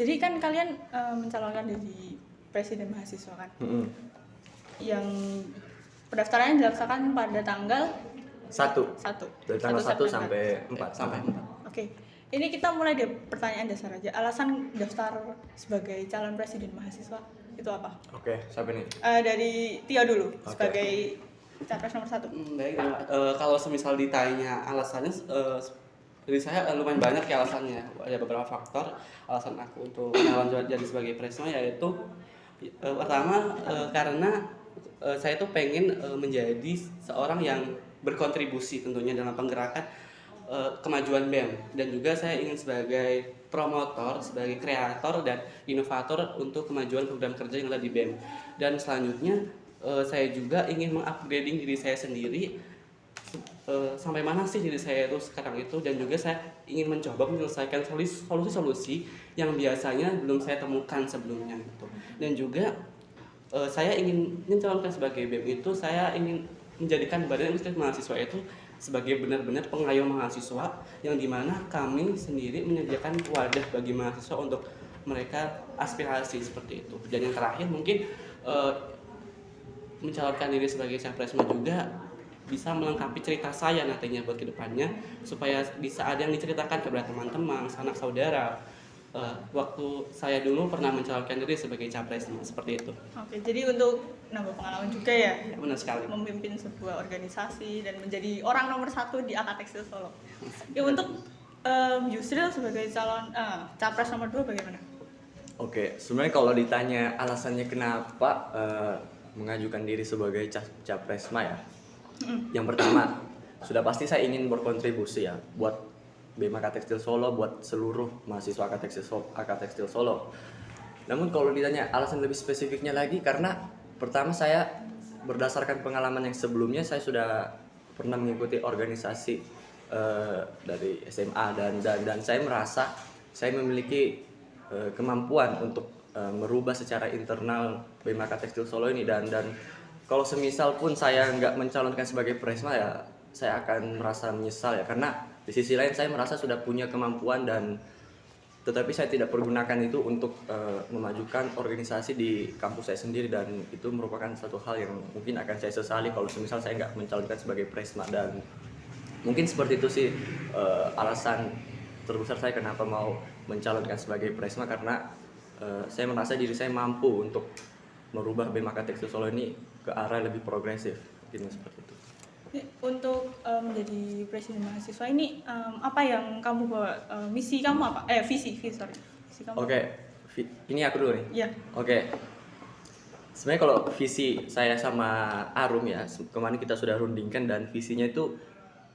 Jadi kan kalian mencalonkan jadi presiden mahasiswa kan? Yang pendaftarannya dilaksanakan pada tanggal 1. Dari tanggal 1 sampai 4. Oke. Ini kita mulai dari pertanyaan dasar aja. Alasan daftar sebagai calon presiden mahasiswa itu apa? Oke, siapa nih? Dari Tio dulu, Oke. sebagai capres nomor 1. Baik, kalau semisal ditanya alasannya, dari saya lumayan banyak ya alasannya. Ada beberapa faktor alasan aku untuk nyalon jadi sebagai presma, yaitu pertama karena saya tuh pengen menjadi seorang yang berkontribusi tentunya dalam penggerakan kemajuan BEM, dan juga saya ingin sebagai promotor, sebagai kreator dan inovator untuk kemajuan program kerja yang ada di BEM. Dan selanjutnya saya juga ingin mengupgrading diri saya sendiri sampai mana sih diri saya itu sekarang itu, dan juga saya ingin mencoba menyelesaikan solusi-solusi yang biasanya belum saya temukan sebelumnya gitu. Dan juga saya ingin mencalonkan sebagai BEM itu, saya ingin menjadikan Badan Eksekutif Mahasiswa itu sebagai benar-benar pengayom mahasiswa, yang dimana kami sendiri menyediakan wadah bagi mahasiswa untuk mereka aspirasi seperti itu. Dan yang terakhir mungkin mencalonkan diri sebagai capresma juga bisa melengkapi cerita saya nantinya buat kedepannya, supaya bisa ada yang diceritakan kepada teman-teman, sanak saudara. Waktu saya dulu pernah mencalonkan diri sebagai capresma, seperti itu. Oke, jadi untuk nambah pengalaman juga ya, Benar sekali. memimpin sebuah organisasi dan menjadi orang nomor 1 di AK Tekstil Solo. Ya, untuk Yusril sebagai calon capres nomor 2 bagaimana? Oke, sebenarnya kalau ditanya alasannya kenapa mengajukan diri sebagai capresma ya. Yang pertama, sudah pasti saya ingin berkontribusi ya buat BEM AK Tekstil Solo, buat seluruh mahasiswa AK Tekstil Solo. Namun kalau ditanya alasan lebih spesifiknya lagi, karena pertama saya berdasarkan pengalaman yang sebelumnya, saya sudah pernah mengikuti organisasi dari SMA, dan saya merasa saya memiliki kemampuan untuk merubah secara internal BEM AK Tekstil Solo ini, dan kalau semisal pun saya nggak mencalonkan sebagai presma ya, saya akan merasa menyesal ya, karena di sisi lain saya merasa sudah punya kemampuan, dan tetapi saya tidak pergunakan itu untuk memajukan organisasi di kampus saya sendiri, dan itu merupakan satu hal yang mungkin akan saya sesali kalau semisal saya nggak mencalonkan sebagai presma. Dan mungkin seperti itu sih alasan terbesar saya kenapa mau mencalonkan sebagai presma, karena saya merasa diri saya mampu untuk merubah BEM AK Tekstil Solo ini ke arah lebih progresif, mungkin seperti itu. Untuk menjadi presiden mahasiswa ini apa yang kamu bawa, misi kamu apa? Visi kamu. Oke, ini aku dulu nih. Iya. Oke. Sebenarnya kalau visi saya sama Arum ya, kemarin kita sudah rundingkan, dan visinya itu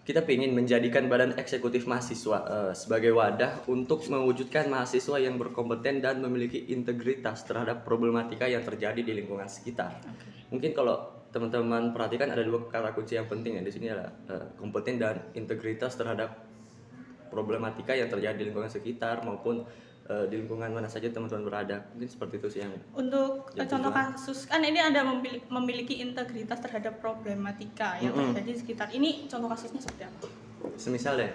kita ingin menjadikan Badan Eksekutif Mahasiswa sebagai wadah untuk mewujudkan mahasiswa yang berkompeten dan memiliki integritas terhadap problematika yang terjadi di lingkungan sekitar. Mungkin kalau teman-teman perhatikan ada 2 kata kunci yang penting ya di sini, adalah kompeten dan integritas terhadap problematika yang terjadi di lingkungan sekitar maupun di lingkungan mana saja teman-teman berada. Mungkin seperti itu sih yang Untuk contoh kasus kan ini Anda memiliki integritas terhadap problematika yang terjadi di sekitar. Ini contoh kasusnya seperti apa? Semisal deh,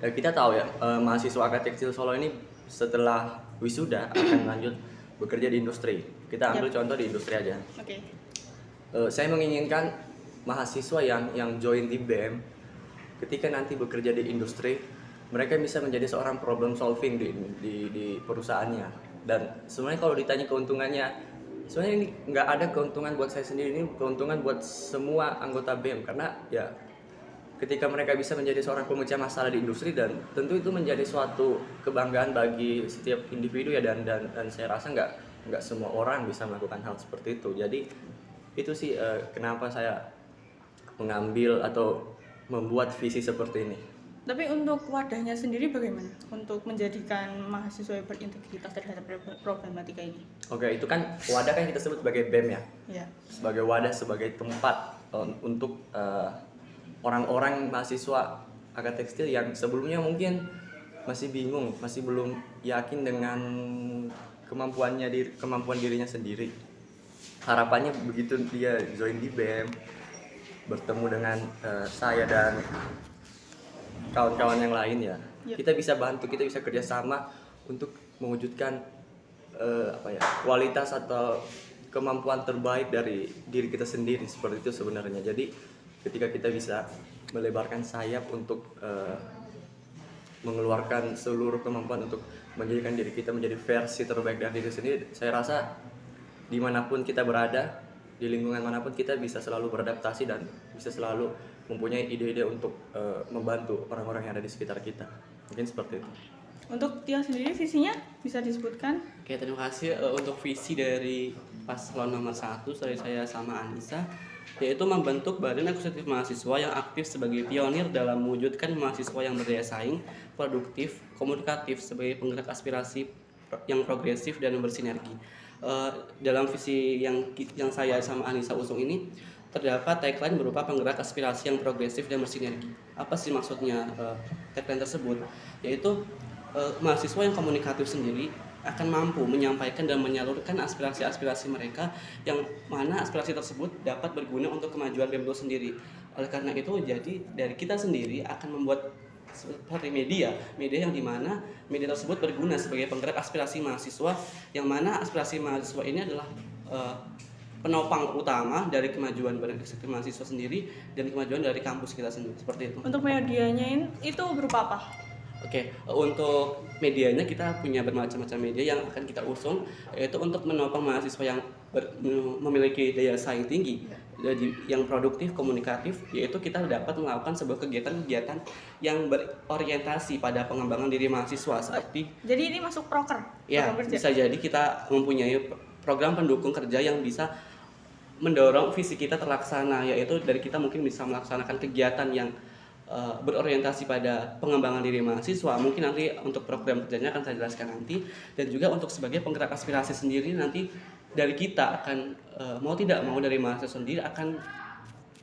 ya kita tahu ya, mahasiswa AK Tekstil Solo ini setelah wisuda akan lanjut bekerja di industri. Kita ambil contoh di industri aja. Oke. Saya menginginkan mahasiswa yang join di BEM, ketika nanti bekerja di industri, mereka bisa menjadi seorang problem solving di perusahaannya. Dan sebenarnya kalau ditanya keuntungannya, sebenarnya ini nggak ada keuntungan buat saya sendiri, ini keuntungan buat semua anggota BEM, karena ya ketika mereka bisa menjadi seorang pemecah masalah di industri, dan tentu itu menjadi suatu kebanggaan bagi setiap individu ya, dan saya rasa nggak semua orang bisa melakukan hal seperti itu. Jadi itu sih kenapa saya mengambil atau membuat visi seperti ini. Tapi untuk wadahnya sendiri bagaimana untuk menjadikan mahasiswa yang berintegritas terhadap problematika ini? Oke, itu kan wadah kan kita sebut sebagai BEM ya. Iya. Sebagai wadah, sebagai tempat untuk orang-orang mahasiswa AK Tekstil yang sebelumnya mungkin masih bingung, masih belum yakin dengan kemampuan dirinya sendiri. Harapannya begitu dia join di BEM, bertemu dengan saya dan kawan-kawan yang lain ya, kita bisa bantu, kita bisa kerjasama untuk mewujudkan kualitas atau kemampuan terbaik dari diri kita sendiri, seperti itu sebenarnya. Jadi ketika kita bisa melebarkan sayap untuk mengeluarkan seluruh kemampuan untuk menjadikan diri kita menjadi versi terbaik dari diri sendiri, saya rasa dimanapun kita berada, di lingkungan manapun kita bisa selalu beradaptasi dan bisa selalu mempunyai ide-ide untuk membantu orang-orang yang ada di sekitar kita. Mungkin seperti itu. Untuk Tio sendiri visinya bisa disebutkan? Oke, terima kasih. Untuk visi dari paslon nomor 1 dari saya sama Anissa, yaitu membentuk badan eksekutif mahasiswa yang aktif sebagai pionir dalam mewujudkan mahasiswa yang berdaya saing, produktif, komunikatif sebagai penggerak aspirasi yang progresif dan bersinergi. Dalam visi yang saya sama Anissa usung ini terdapat tagline berupa penggerak aspirasi yang progresif dan bersinergi. Apa sih maksudnya tagline tersebut? Yaitu mahasiswa yang komunikatif sendiri akan mampu menyampaikan dan menyalurkan aspirasi-aspirasi mereka, yang mana aspirasi tersebut dapat berguna untuk kemajuan BEM itu sendiri. Oleh karena itu, jadi dari kita sendiri akan membuat seperti media yang dimana media tersebut berguna sebagai penggerak aspirasi mahasiswa, yang mana aspirasi mahasiswa ini adalah penopang utama dari kemajuan badan eksekutif mahasiswa sendiri dan kemajuan dari kampus kita sendiri, seperti itu. Untuk medianya itu berupa apa? Oke, untuk medianya kita punya bermacam-macam media yang akan kita usung, yaitu untuk menopang mahasiswa yang memiliki daya saing tinggi, yang produktif, komunikatif, yaitu kita dapat melakukan sebuah kegiatan-kegiatan yang berorientasi pada pengembangan diri mahasiswa seperti. Jadi ini masuk proker? Ya, proker kerja. bisa jadi kita mempunyai program pendukung kerja yang bisa mendorong visi kita terlaksana, yaitu dari kita mungkin bisa melaksanakan kegiatan yang berorientasi pada pengembangan diri mahasiswa. Mungkin nanti untuk program kerjanya akan saya jelaskan nanti, dan juga untuk sebagai penggerak aspirasi sendiri nanti dari kita akan mau tidak mau dari mahasiswa sendiri akan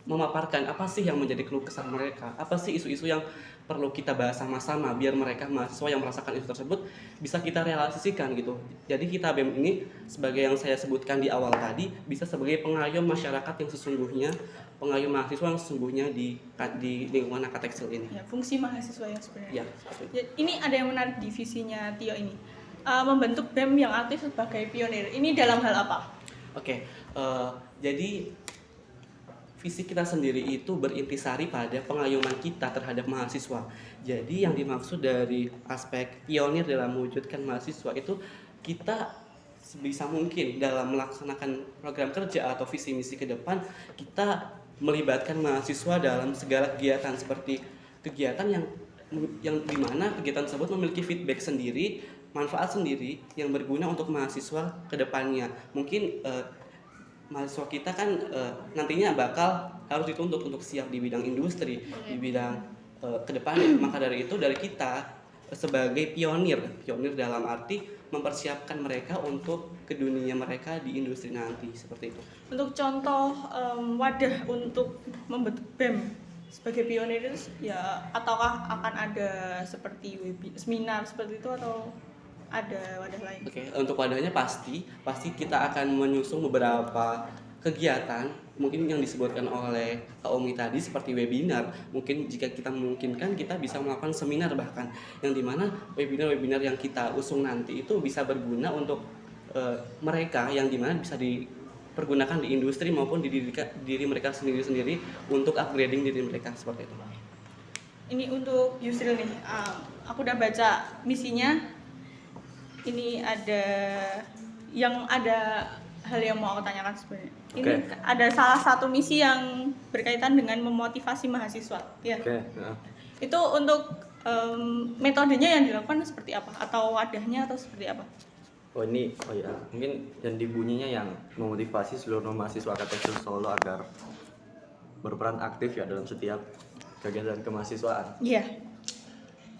memaparkan apa sih yang menjadi keluh kesah mereka, apa sih isu-isu yang perlu kita bahas sama-sama biar mereka mahasiswa yang merasakan isu tersebut bisa kita realisasikan gitu. Jadi kita BEM ini sebagai yang saya sebutkan di awal tadi bisa sebagai pengayom masyarakat yang sesungguhnya, pengayom mahasiswa yang sesungguhnya di lingkungan Angkat Tekstil ini. Ya, fungsi mahasiswa yang sebenarnya. Ya, Ya, ini ada yang menarik di visinya Tio ini. Membentuk BEM yang aktif sebagai pionir. Ini dalam hal apa? Oke, jadi visi kita sendiri itu berintisari pada pengayoman kita terhadap mahasiswa. Jadi yang dimaksud dari aspek pionir dalam mewujudkan mahasiswa itu kita sebisa mungkin dalam melaksanakan program kerja atau visi misi ke depan, kita melibatkan mahasiswa dalam segala kegiatan, seperti kegiatan yang dimana kegiatan tersebut memiliki feedback sendiri, manfaat sendiri yang berguna untuk mahasiswa ke depannya. Mungkin mahasiswa kita kan nantinya bakal harus dituntut untuk siap di bidang industri, di bidang kedepannya. Maka dari itu dari kita sebagai pionir dalam arti mempersiapkan mereka untuk ke dunia mereka di industri nanti, seperti itu. Untuk contoh wadah untuk membentuk BEM sebagai pionir itu ya, ataukah akan ada seperti seminar seperti itu atau ada wadah lain? Oke, untuk wadahnya pasti kita akan menyusun beberapa kegiatan mungkin yang disebutkan oleh Kak Omi tadi seperti webinar. Mungkin jika kita memungkinkan kita bisa melakukan seminar, bahkan yang dimana webinar yang kita usung nanti itu bisa berguna untuk mereka, yang dimana bisa dipergunakan di industri maupun di diri mereka sendiri untuk upgrading diri mereka, seperti itu. Ini untuk Yusril nih, aku udah baca misinya. Ini ada hal yang mau aku tanyakan sebenarnya. Ini ada salah satu misi yang berkaitan dengan memotivasi mahasiswa, ya. Itu untuk metodenya yang dilakukan seperti apa, atau wadahnya atau seperti apa? Mungkin yang dibunyinya yang memotivasi seluruh mahasiswa Angkat Tekstil Solo agar berperan aktif ya dalam setiap kegiatan kemahasiswaan. Iya.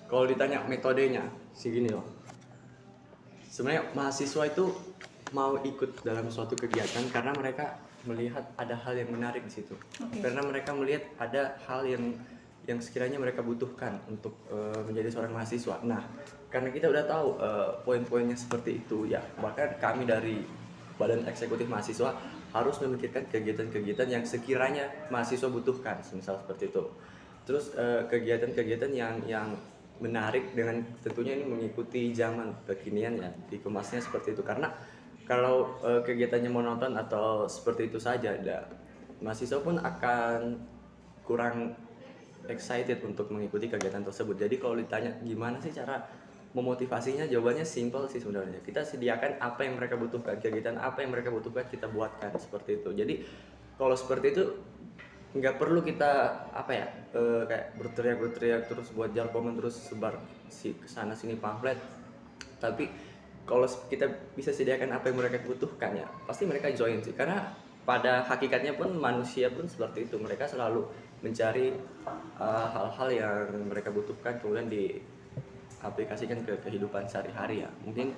Kalau ditanya metodenya, sih gini loh. Sebenarnya mahasiswa itu mau ikut dalam suatu kegiatan karena mereka melihat ada hal yang menarik di situ. Karena mereka melihat ada hal yang sekiranya mereka butuhkan untuk menjadi seorang mahasiswa. Nah, karena kita udah tahu poin-poinnya seperti itu ya, bahkan kami dari Badan Eksekutif Mahasiswa harus memikirkan kegiatan-kegiatan yang sekiranya mahasiswa butuhkan, misal seperti itu. Terus kegiatan-kegiatan yang menarik dengan tentunya ini mengikuti zaman kekinian ya, dikemasnya seperti itu. Karena kalau kegiatannya monoton atau seperti itu saja, mahasiswa pun akan kurang excited untuk mengikuti kegiatan tersebut. Jadi kalau ditanya gimana sih cara memotivasinya, jawabannya simple sih sebenarnya. Kita sediakan apa yang mereka butuhkan, kegiatan apa yang mereka butuhkan kita buatkan seperti itu. Jadi kalau seperti itu nggak perlu kita kayak berteriak terus buat jargongan terus sebar kesana sini pamflet. Tapi kalau kita bisa sediakan apa yang mereka butuhkan ya pasti mereka join sih, karena pada hakikatnya pun manusia pun seperti itu, mereka selalu mencari hal-hal yang mereka butuhkan kemudian diaplikasikan ke kehidupan sehari-hari ya. Mungkin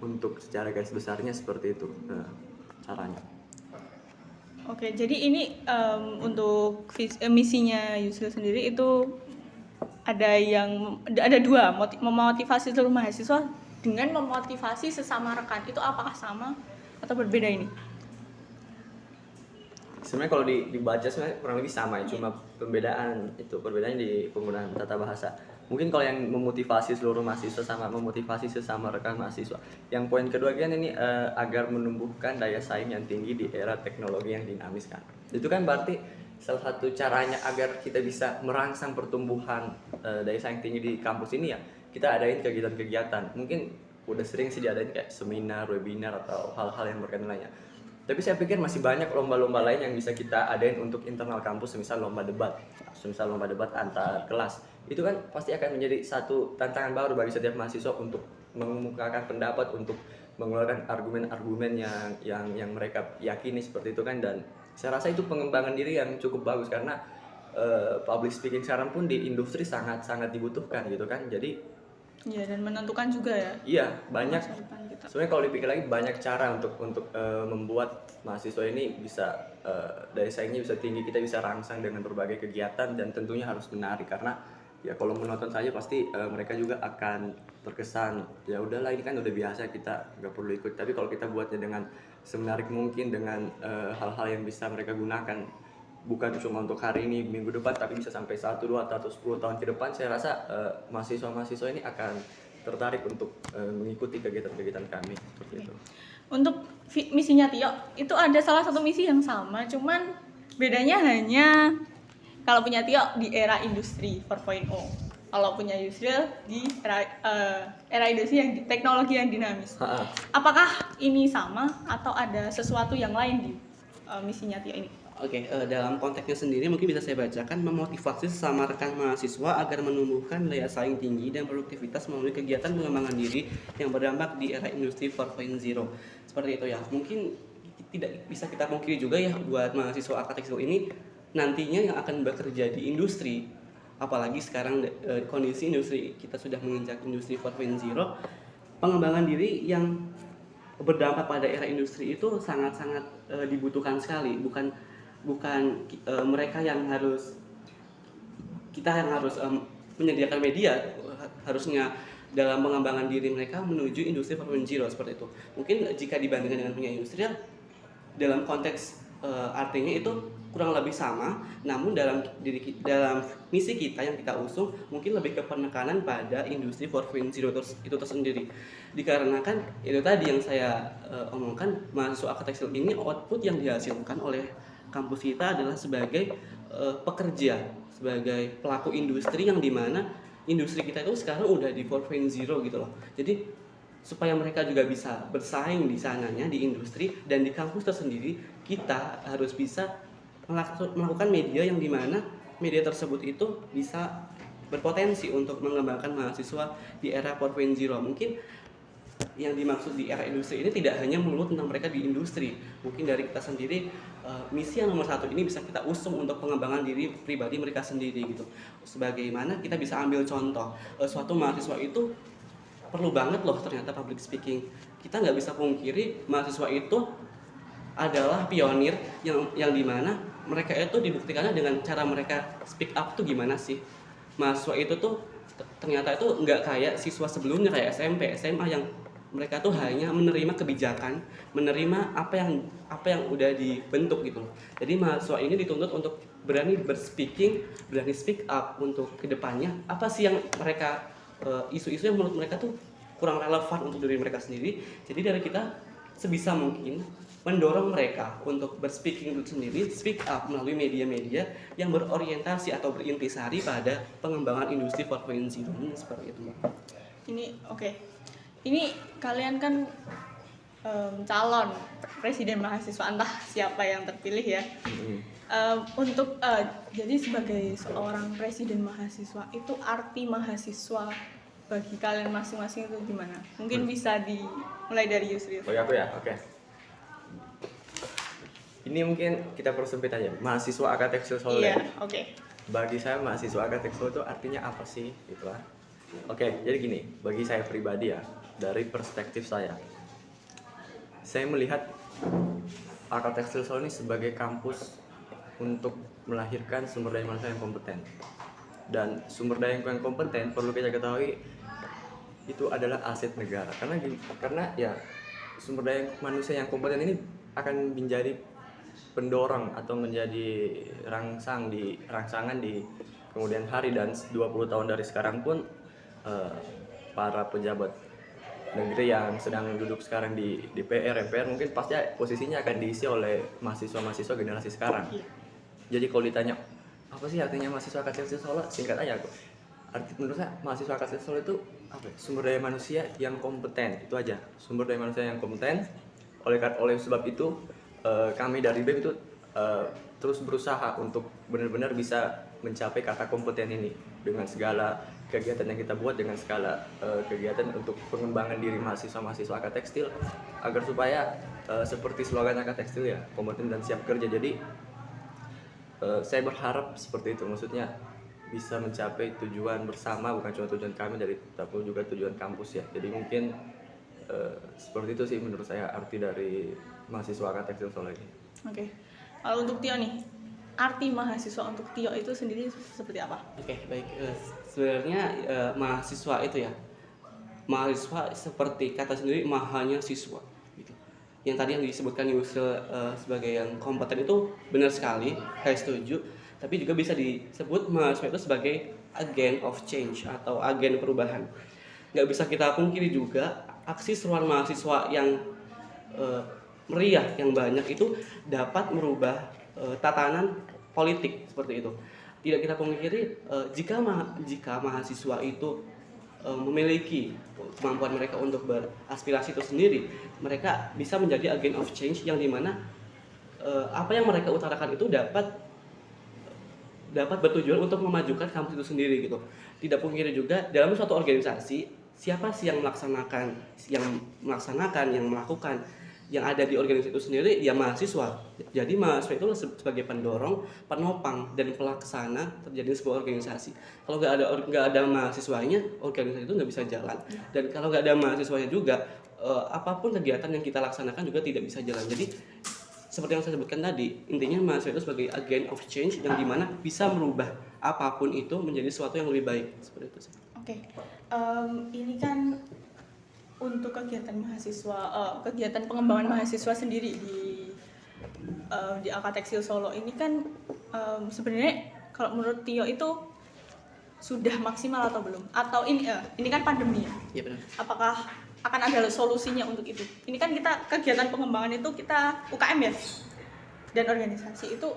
untuk secara garis besarnya seperti itu caranya. Oke, jadi ini untuk misinya Yusril sendiri itu ada dua, memotivasi seluruh mahasiswa dengan memotivasi sesama rekan. Itu apakah sama atau berbeda ini? Sebenarnya kalau dibaca sebenarnya kurang lebih sama ya, cuma perbedaannya di penggunaan tata bahasa. Mungkin kalau yang memotivasi seluruh mahasiswa sama memotivasi sesama rekan mahasiswa. Yang poin kedua kan ini agar menumbuhkan daya saing yang tinggi di era teknologi yang dinamis kan. Itu kan berarti salah satu caranya agar kita bisa merangsang pertumbuhan daya saing tinggi di kampus ini ya, kita adain kegiatan-kegiatan. Mungkin udah sering sih diadain kayak seminar, webinar atau hal-hal yang berkaitan lainnya. Tapi saya pikir masih banyak lomba-lomba lain yang bisa kita adain untuk internal kampus, misal lomba debat antar kelas. Itu kan pasti akan menjadi satu tantangan baru bagi setiap mahasiswa untuk mengemukakan pendapat, untuk mengeluarkan argumen-argumen yang mereka yakini seperti itu kan. Dan saya rasa itu pengembangan diri yang cukup bagus, karena public speaking sekarang pun di industri sangat-sangat dibutuhkan gitu kan. Jadi iya, dan menentukan juga ya. Iya, banyak. Sebenarnya kalau dipikir lagi banyak cara untuk membuat mahasiswa ini bisa daya saingnya bisa tinggi, kita bisa rangsang dengan berbagai kegiatan dan tentunya harus menarik, karena ya kalau menonton saja pasti mereka juga akan terkesan ya udahlah ini kan udah biasa kita nggak perlu ikut. Tapi kalau kita buatnya dengan semenarik mungkin, dengan hal-hal yang bisa mereka gunakan bukan cuma untuk hari ini, minggu depan, tapi bisa sampai 1, 2, atau 10 tahun ke depan, saya rasa mahasiswa-mahasiswa ini akan tertarik untuk mengikuti kegiatan-kegiatan kami seperti itu. Untuk misinya Tio, itu ada salah satu misi yang sama, cuman bedanya hanya kalau punya Tio di era industri 4.0, kalau punya Yusril di era industri yang teknologi yang dinamis. Apakah ini sama atau ada sesuatu yang lain di misinya Tio ini? Oke, dalam konteksnya sendiri mungkin bisa saya bacakan, memotivasi sesama rekan mahasiswa agar menumbuhkan daya saing tinggi dan produktivitas melalui kegiatan pengembangan diri yang berdampak di era industri 4.0. Seperti itu ya. Mungkin tidak bisa kita pungkiri juga ya buat mahasiswa arsitektur ini nantinya yang akan bekerja di industri, apalagi sekarang kondisi industri kita sudah menginjak industri 4.0, pengembangan diri yang berdampak pada era industri itu sangat-sangat dibutuhkan sekali. Bukan mereka yang harus menyediakan media, harusnya dalam pengembangan diri mereka menuju industri 4.0 seperti itu. Mungkin jika dibandingkan dengan punya industrial, dalam konteks artinya itu kurang lebih sama, namun dalam misi kita yang kita usung mungkin lebih ke penekanan pada industri 4.0 itu tersendiri. Dikarenakan itu tadi yang saya omongkan, mahasiswa arsitektur ini output yang dihasilkan oleh kampus kita adalah sebagai pekerja, sebagai pelaku industri, yang dimana industri kita itu sekarang udah di 4.0 gitu loh. Jadi supaya mereka juga bisa bersaing di sananya di industri dan di kampus tersendiri, kita harus bisa melakukan media yang dimana media tersebut itu bisa berpotensi untuk mengembangkan mahasiswa di era 4.0. Mungkin yang dimaksud di era industri ini tidak hanya melulu tentang mereka di industri. Mungkin dari kita sendiri, misi yang nomor 1 ini bisa kita usung untuk pengembangan diri pribadi mereka sendiri gitu. Sebagaimana kita bisa ambil contoh, suatu mahasiswa itu perlu banget loh ternyata public speaking. Kita nggak bisa pungkiri mahasiswa itu adalah pionir yang dimana mereka itu dibuktikannya dengan cara mereka speak up tuh gimana sih. Mahasiswa itu tuh ternyata itu nggak kayak siswa sebelumnya kayak SMP, SMA yang mereka tuh hanya menerima kebijakan, menerima apa yang udah dibentuk gitu loh. Jadi mahasiswa ini dituntut untuk berani berani speak up untuk kedepannya apa sih yang mereka isu-isu yang menurut mereka tuh kurang relevan untuk diri mereka sendiri. Jadi dari kita sebisa mungkin mendorong mereka untuk berspeaking sendiri, speak up melalui media-media yang berorientasi atau berintisari pada pengembangan industri 4.0 seperti itu. Ini oke. Ini kalian kan calon presiden mahasiswa, entah siapa yang terpilih ya. Untuk jadi sebagai seorang presiden mahasiswa itu arti mahasiswa bagi kalian masing-masing itu gimana? Mungkin bisa dimulai dari Yusri. Oh ya, aku ya, oke. Ini mungkin kita persempit aja. Mahasiswa AK Tekstil Solo. Iya, oke. Bagi saya mahasiswa AK Tekstil itu artinya apa sih, gitu lah. Oke, jadi gini, bagi saya pribadi ya, dari perspektif saya melihat AK Tekstil Solo ini sebagai kampus untuk melahirkan sumber daya manusia yang kompeten. Dan sumber daya yang kompeten perlu kita ketahui itu adalah aset negara. Karena ya sumber daya manusia yang kompeten ini akan menjadi pendorong atau menjadi rangsangan di kemudian hari, dan 20 tahun dari sekarang pun para pejabat negeri yang sedang duduk sekarang di DPR, MPR mungkin pasti posisinya akan diisi oleh mahasiswa-mahasiswa generasi sekarang. Jadi kalau ditanya apa sih artinya mahasiswa AK Tekstil Solo, singkat aja aku. Menurut saya mahasiswa AK Tekstil Solo itu apa? Sumber daya manusia yang kompeten, itu aja. Sumber daya manusia yang kompeten. Oleh sebab itu kami dari BEM itu terus berusaha untuk benar-benar bisa mencapai kata kompeten ini dengan segala kegiatan yang kita buat, dengan segala kegiatan untuk pengembangan diri mahasiswa-mahasiswa AK Tekstil agar supaya seperti slogan AK Tekstil ya, kompeten dan siap kerja. Jadi saya berharap seperti itu, maksudnya bisa mencapai tujuan bersama, bukan cuma tujuan kami tapi juga tujuan kampus ya. Jadi mungkin seperti itu sih menurut saya arti dari mahasiswa AK Tekstil Solo ini. Oke. Kalau untuk Tio nih, arti mahasiswa untuk Tio itu sendiri seperti apa? Oke, baik. Sebenarnya mahasiswa itu ya, mahasiswa seperti kata sendiri mahanya siswa. Gitu. Yang tadi yang disebutkan Yusril sebagai yang kompeten itu benar sekali, saya setuju. Tapi juga bisa disebut mahasiswa itu sebagai agen of change atau agen perubahan. Nggak bisa kita pungkiri juga aksi seruan mahasiswa yang meriah yang banyak itu dapat merubah tatanan politik seperti itu. Tidak kita pungkiri jika mahasiswa itu memiliki kemampuan mereka untuk beraspirasi itu sendiri, mereka bisa menjadi agen of change yang dimana apa yang mereka utarakan itu dapat bertujuan untuk memajukan kampus itu sendiri gitu. Tidak pungkiri juga dalam suatu organisasi siapa sih yang melaksanakan, yang melakukan, yang ada di organisasi itu sendiri ya mahasiswa. Jadi mahasiswa itu sebagai pendorong, penopang dan pelaksana terjadi sebuah organisasi. Kalau nggak ada mahasiswanya, organisasi itu nggak bisa jalan. Dan kalau nggak ada mahasiswanya juga, apapun kegiatan yang kita laksanakan juga tidak bisa jalan. Jadi seperti yang saya sebutkan tadi, intinya mahasiswa itu sebagai agen of change yang dimana bisa merubah apapun itu menjadi sesuatu yang lebih baik seperti itu. Oke. Ini kan untuk kegiatan mahasiswa, kegiatan pengembangan mahasiswa sendiri di AK Tekstil Solo ini kan sebenarnya kalau menurut Tio itu sudah maksimal atau belum? Atau ini kan pandemi ya? Iya benar. Apakah akan ada solusinya untuk itu? Ini kan kita kegiatan pengembangan itu kita UKM ya, dan organisasi itu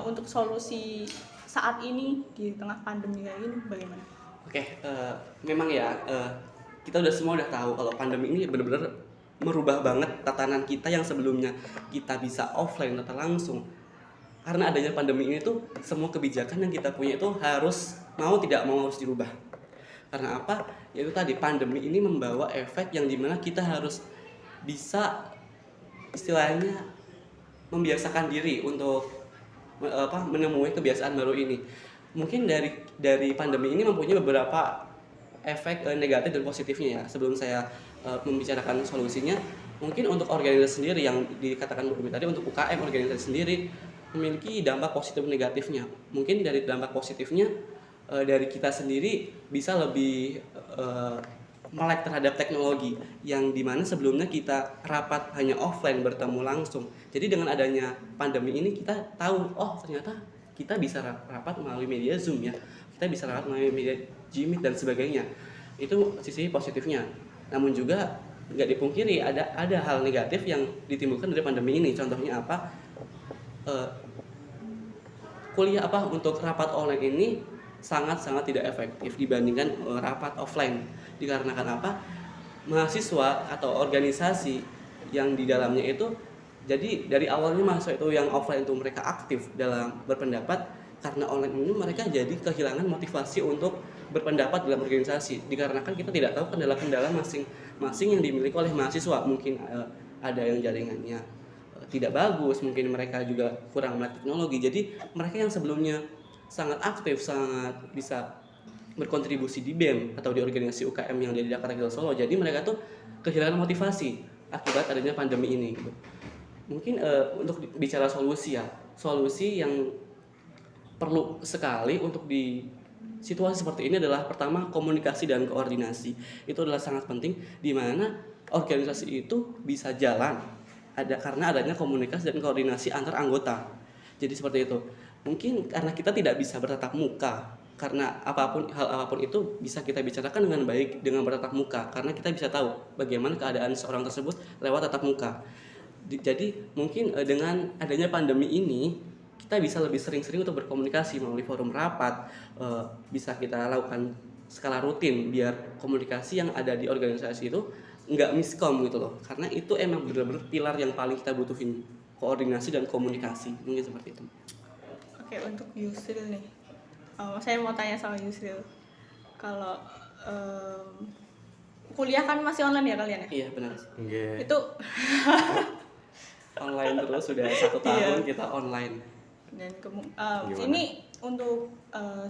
untuk solusi saat ini di tengah pandemi kayak ini bagaimana? Oke, memang ya kita semua udah tahu kalau pandemi ini benar-benar merubah banget tatanan kita yang sebelumnya kita bisa offline atau langsung. Karena adanya pandemi ini tuh semua kebijakan yang kita punya itu mau tidak mau harus dirubah. Karena apa? Yaitu tadi pandemi ini membawa efek yang dimana kita harus bisa istilahnya membiasakan diri untuk menemui kebiasaan baru ini. Mungkin dari pandemi ini mempunyai beberapa efek negatif dan positifnya ya. Sebelum saya membicarakan solusinya, mungkin untuk organisasi sendiri yang dikatakan Bu Rumi tadi, untuk UKM organisasi sendiri memiliki dampak positif negatifnya. Mungkin dari dampak positifnya dari kita sendiri bisa lebih melek terhadap teknologi yang dimana sebelumnya kita rapat hanya offline bertemu langsung. Jadi dengan adanya pandemi ini kita tahu, oh ternyata kita bisa rapat melalui media Zoom ya, kita bisa rapat melalui media Gmeet dan sebagainya. Itu sisi positifnya. Namun juga nggak dipungkiri ada hal negatif yang ditimbulkan dari pandemi ini. Contohnya apa? Kuliah untuk rapat online ini sangat-sangat tidak efektif dibandingkan rapat offline. Dikarenakan apa? Mahasiswa atau organisasi yang di dalamnya itu, jadi dari awalnya mahasiswa itu yang offline itu mereka aktif dalam berpendapat, karena online ini mereka jadi kehilangan motivasi untuk berpendapat dalam organisasi. Dikarenakan kita tidak tahu kendala-kendala masing-masing yang dimiliki oleh mahasiswa. Mungkin ada yang jaringannya tidak bagus, mungkin mereka juga kurang melek teknologi. Jadi mereka yang sebelumnya sangat aktif, sangat bisa berkontribusi di BEM atau di organisasi UKM yang ada di Jakarta Gil Solo, jadi mereka tuh kehilangan motivasi akibat adanya pandemi ini gitu. Mungkin untuk bicara solusi yang perlu sekali untuk di situasi seperti ini adalah pertama komunikasi dan koordinasi. Itu adalah sangat penting, di mana organisasi itu bisa jalan karena adanya komunikasi dan koordinasi antar anggota. Jadi seperti itu. Mungkin karena kita tidak bisa bertatap muka, karena hal apapun itu bisa kita bicarakan dengan baik dengan bertatap muka, karena kita bisa tahu bagaimana keadaan seorang tersebut lewat tatap muka. Jadi mungkin dengan adanya pandemi ini kita bisa lebih sering-sering untuk berkomunikasi melalui forum rapat, bisa kita lakukan skala rutin biar komunikasi yang ada di organisasi itu nggak miskom gitu loh, karena itu emang benar-benar pilar yang paling kita butuhin, koordinasi dan komunikasi, mungkin seperti itu. Oke, untuk Yusril nih, saya mau tanya sama Yusril, kalau kuliah kan masih online ya kalian ya? Iya benar. Okay. Itu online terus sudah 1 tahun kita online. Dan ini untuk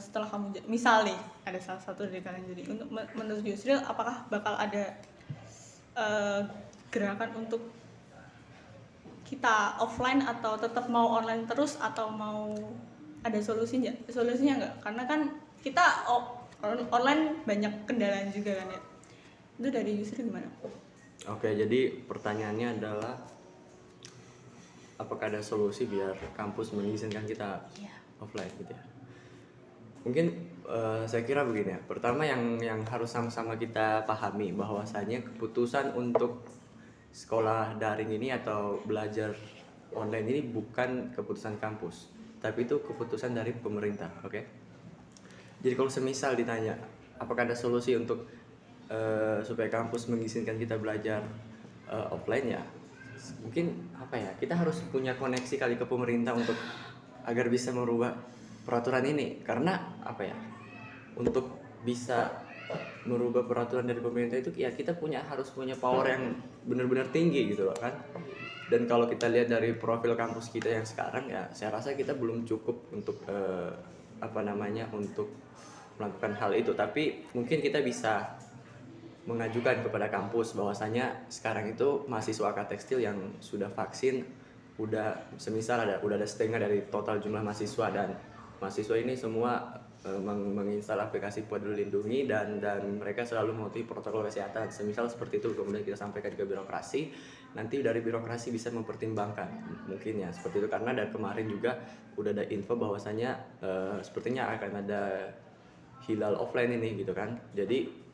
setelah kamu misal nih ada salah satu dari kalian, jadi untuk menurut Yusril apakah bakal ada gerakan untuk kita offline atau tetap mau online terus, atau mau ada solusinya nggak? Karena kan kita online banyak kendala juga kan ya. Itu dari Yusril gimana? Oke, jadi pertanyaannya adalah apakah ada solusi biar kampus mengizinkan kita offline gitu ya? Mungkin saya kira begini ya. Pertama yang harus sama-sama kita pahami bahwasanya keputusan untuk sekolah daring ini atau belajar online ini bukan keputusan kampus, tapi itu keputusan dari pemerintah, oke? Jadi kalau semisal ditanya apakah ada solusi untuk supaya kampus mengizinkan kita belajar offline, ya mungkin kita harus punya koneksi kali ke pemerintah untuk agar bisa merubah peraturan ini, karena untuk bisa merubah peraturan dari pemerintah itu ya kita harus punya power yang benar-benar tinggi gitu loh kan. Dan kalau kita lihat dari profil kampus kita yang sekarang, ya saya rasa kita belum cukup untuk untuk melakukan hal itu. Tapi mungkin kita bisa mengajukan kepada kampus bahwasanya sekarang itu mahasiswa angkatan tekstil yang sudah vaksin udah ada setengah dari total jumlah mahasiswa, dan mahasiswa ini semua menginstal aplikasi Peduli Lindungi dan mereka selalu mematuhi protokol kesehatan. Semisal seperti itu, kemudian kita sampaikan ke birokrasi, nanti dari birokrasi bisa mempertimbangkan mungkin ya seperti itu, karena dari kemarin juga udah ada info bahwasanya sepertinya akan ada hilal offline ini gitu kan. Jadi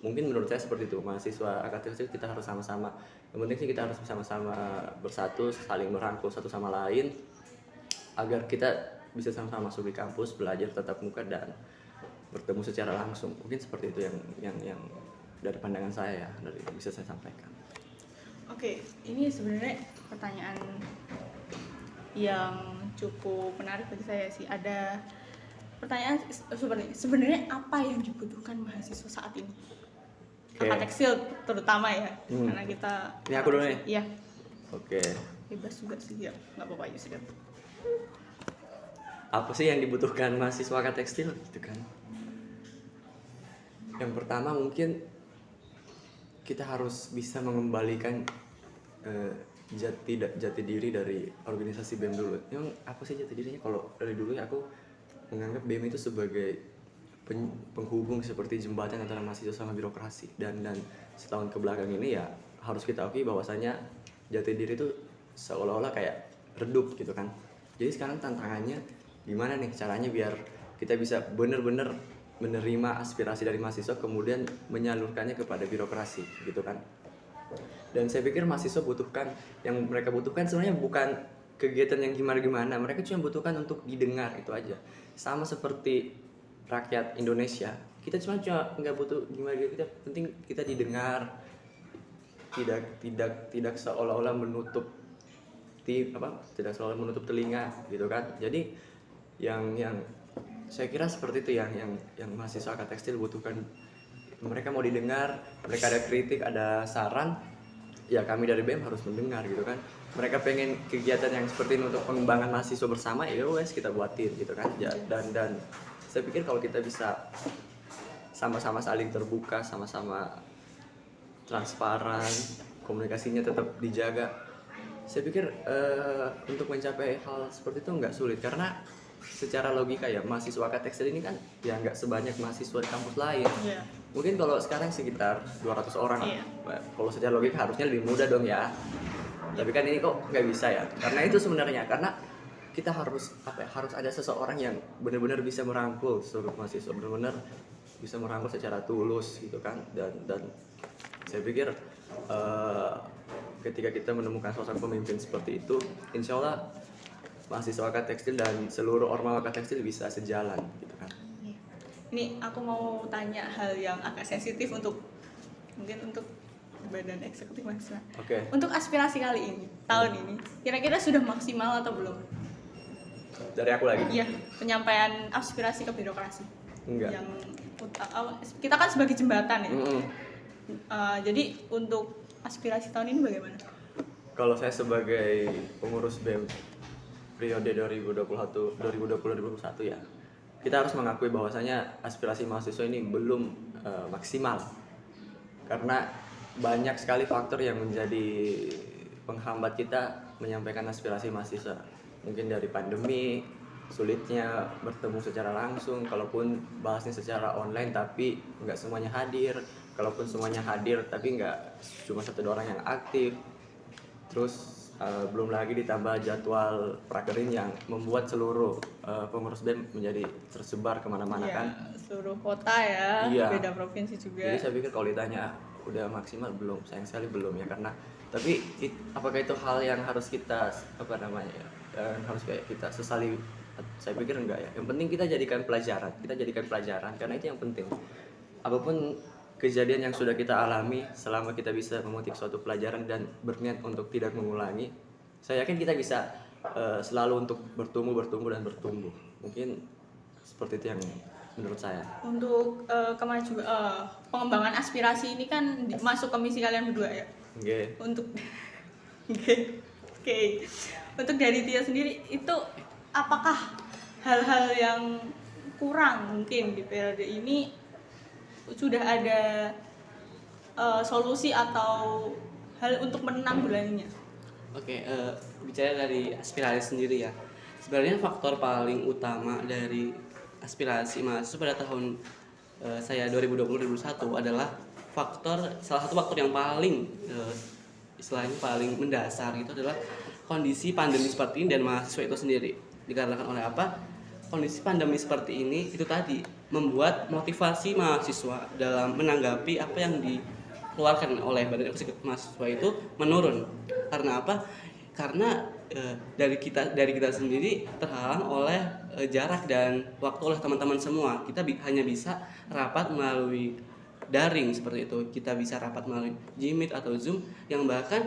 mungkin menurut saya seperti itu, mahasiswa akademik kita harus sama-sama, yang penting sih kita harus sama-sama bersatu, saling merangkul satu sama lain agar kita bisa sama-sama masuk di kampus, belajar tatap muka dan bertemu secara langsung. Mungkin seperti itu yang dari pandangan saya ya, dari yang bisa saya sampaikan. Oke, ini sebenarnya pertanyaan yang cukup menarik bagi saya sih. Ada pertanyaan sebenarnya apa yang dibutuhkan mahasiswa saat ini? Angkatan tekstil terutama ya, karena kita. Ini aku dulu nih. Iya. Oke. Bebas juga sih ya, nggak apa-apa ya sudah. Apa sih yang dibutuhkan mahasiswa angkatan tekstil gitu kan? Yang pertama mungkin kita harus bisa mengembalikan jati diri dari organisasi BEM dulu. Yang apa sih jati dirinya? Kalau dari dulu ya aku menganggap BEM itu sebagai penghubung, seperti jembatan antara mahasiswa sama birokrasi, dan setahun ke belakang ini ya harus kita akui bahwasanya jati diri itu seolah-olah kayak redup gitu kan. Jadi sekarang tantangannya gimana nih caranya biar kita bisa benar-benar menerima aspirasi dari mahasiswa kemudian menyalurkannya kepada birokrasi gitu kan. Dan saya pikir mahasiswa butuhkan, yang mereka butuhkan sebenarnya bukan kegiatan yang gimana-gimana, mereka cuma butuhkan untuk didengar, itu aja. Sama seperti rakyat Indonesia, kita cuma nggak butuh gimana, kita penting kita didengar, tidak seolah-olah menutup tidak seolah menutup telinga gitu kan. Jadi yang saya kira seperti itu yang mahasiswa angkat tekstil butuhkan. Mereka mau didengar, mereka ada kritik, ada saran, ya kami dari BEM harus mendengar gitu kan. Mereka pengen kegiatan yang seperti ini untuk pengembangan mahasiswa bersama, ya wes kita buatin gitu kan. Dan saya pikir kalau kita bisa sama-sama saling terbuka, sama-sama transparan, komunikasinya tetap dijaga, saya pikir untuk mencapai hal seperti itu nggak sulit. Karena secara logika ya, mahasiswa angkat tekstil ini kan ya nggak sebanyak mahasiswa di kampus lain. Mungkin kalau sekarang sekitar 200 orang. Kalau secara logika harusnya lebih mudah dong ya. Tapi kan ini kok nggak bisa ya. Karena itu sebenarnya, karena kita harus harus ada seseorang yang benar-benar bisa merangkul seluruh mahasiswa, benar-benar bisa merangkul secara tulus gitu kan. Dan saya pikir ketika kita menemukan sosok pemimpin seperti itu, insya Allah mahasiswa angkat tekstil dan seluruh ormas angkat tekstil bisa sejalan gitu kan. Ini aku mau tanya hal yang agak sensitif untuk badan eksekutif mahasiswa. Oke. Untuk aspirasi kali ini, tahun ini, kira-kira sudah maksimal atau belum? Dari aku lagi? Iya, penyampaian aspirasi ke birokrasi. Enggak. Yang kita kan sebagai jembatan ya. Jadi untuk aspirasi tahun ini bagaimana? Kalau saya sebagai pengurus BEM periode 2020-2021 ya, kita harus mengakui bahwasanya aspirasi mahasiswa ini belum maksimal. Karena banyak sekali faktor yang menjadi penghambat kita menyampaikan aspirasi mahasiswa. Mungkin dari pandemi, sulitnya bertemu secara langsung, kalaupun bahasnya secara online tapi nggak semuanya hadir, kalaupun semuanya hadir tapi nggak cuma 1-2 orang yang aktif. Terus belum lagi ditambah jadwal prakerin yang membuat seluruh pengurus BEM menjadi tersebar kemana-mana kan. Seluruh kota ya, beda provinsi juga. Jadi saya pikir kalau ditanya udah maksimal belum, sayang sekali belum ya. Karena tapi apakah itu hal yang harus kita harus kayak kita sesali? Saya pikir enggak ya. Yang penting kita jadikan pelajaran karena itu yang penting. Apapun kejadian yang sudah kita alami, selama kita bisa memetik suatu pelajaran dan berniat untuk tidak mengulangi, saya yakin kita bisa selalu untuk bertumbuh. Mungkin seperti itu yang menurut saya. Untuk pengembangan aspirasi ini kan masuk ke misi kalian berdua ya. Untuk untuk dari Tia sendiri, itu apakah hal-hal yang kurang mungkin di periode ini sudah ada solusi atau hal untuk menanggulanginya? Bicara dari aspirasi sendiri ya, sebenarnya faktor paling utama dari aspirasi mahasiswa pada tahun saya 2020-2021 adalah salah satu faktor yang paling istilahnya paling mendasar, itu adalah kondisi pandemi seperti ini dan mahasiswa itu sendiri. Dikarenakan oleh apa? Kondisi pandemi seperti ini itu tadi membuat motivasi mahasiswa dalam menanggapi apa yang dikeluarkan oleh badan eksekutif mahasiswa itu menurun. Karena apa? Karena dari kita sendiri terhalang oleh jarak dan waktu oleh teman-teman semua. Kita hanya bisa rapat melalui daring seperti itu. Kita bisa rapat melalui Gmeet atau Zoom, yang bahkan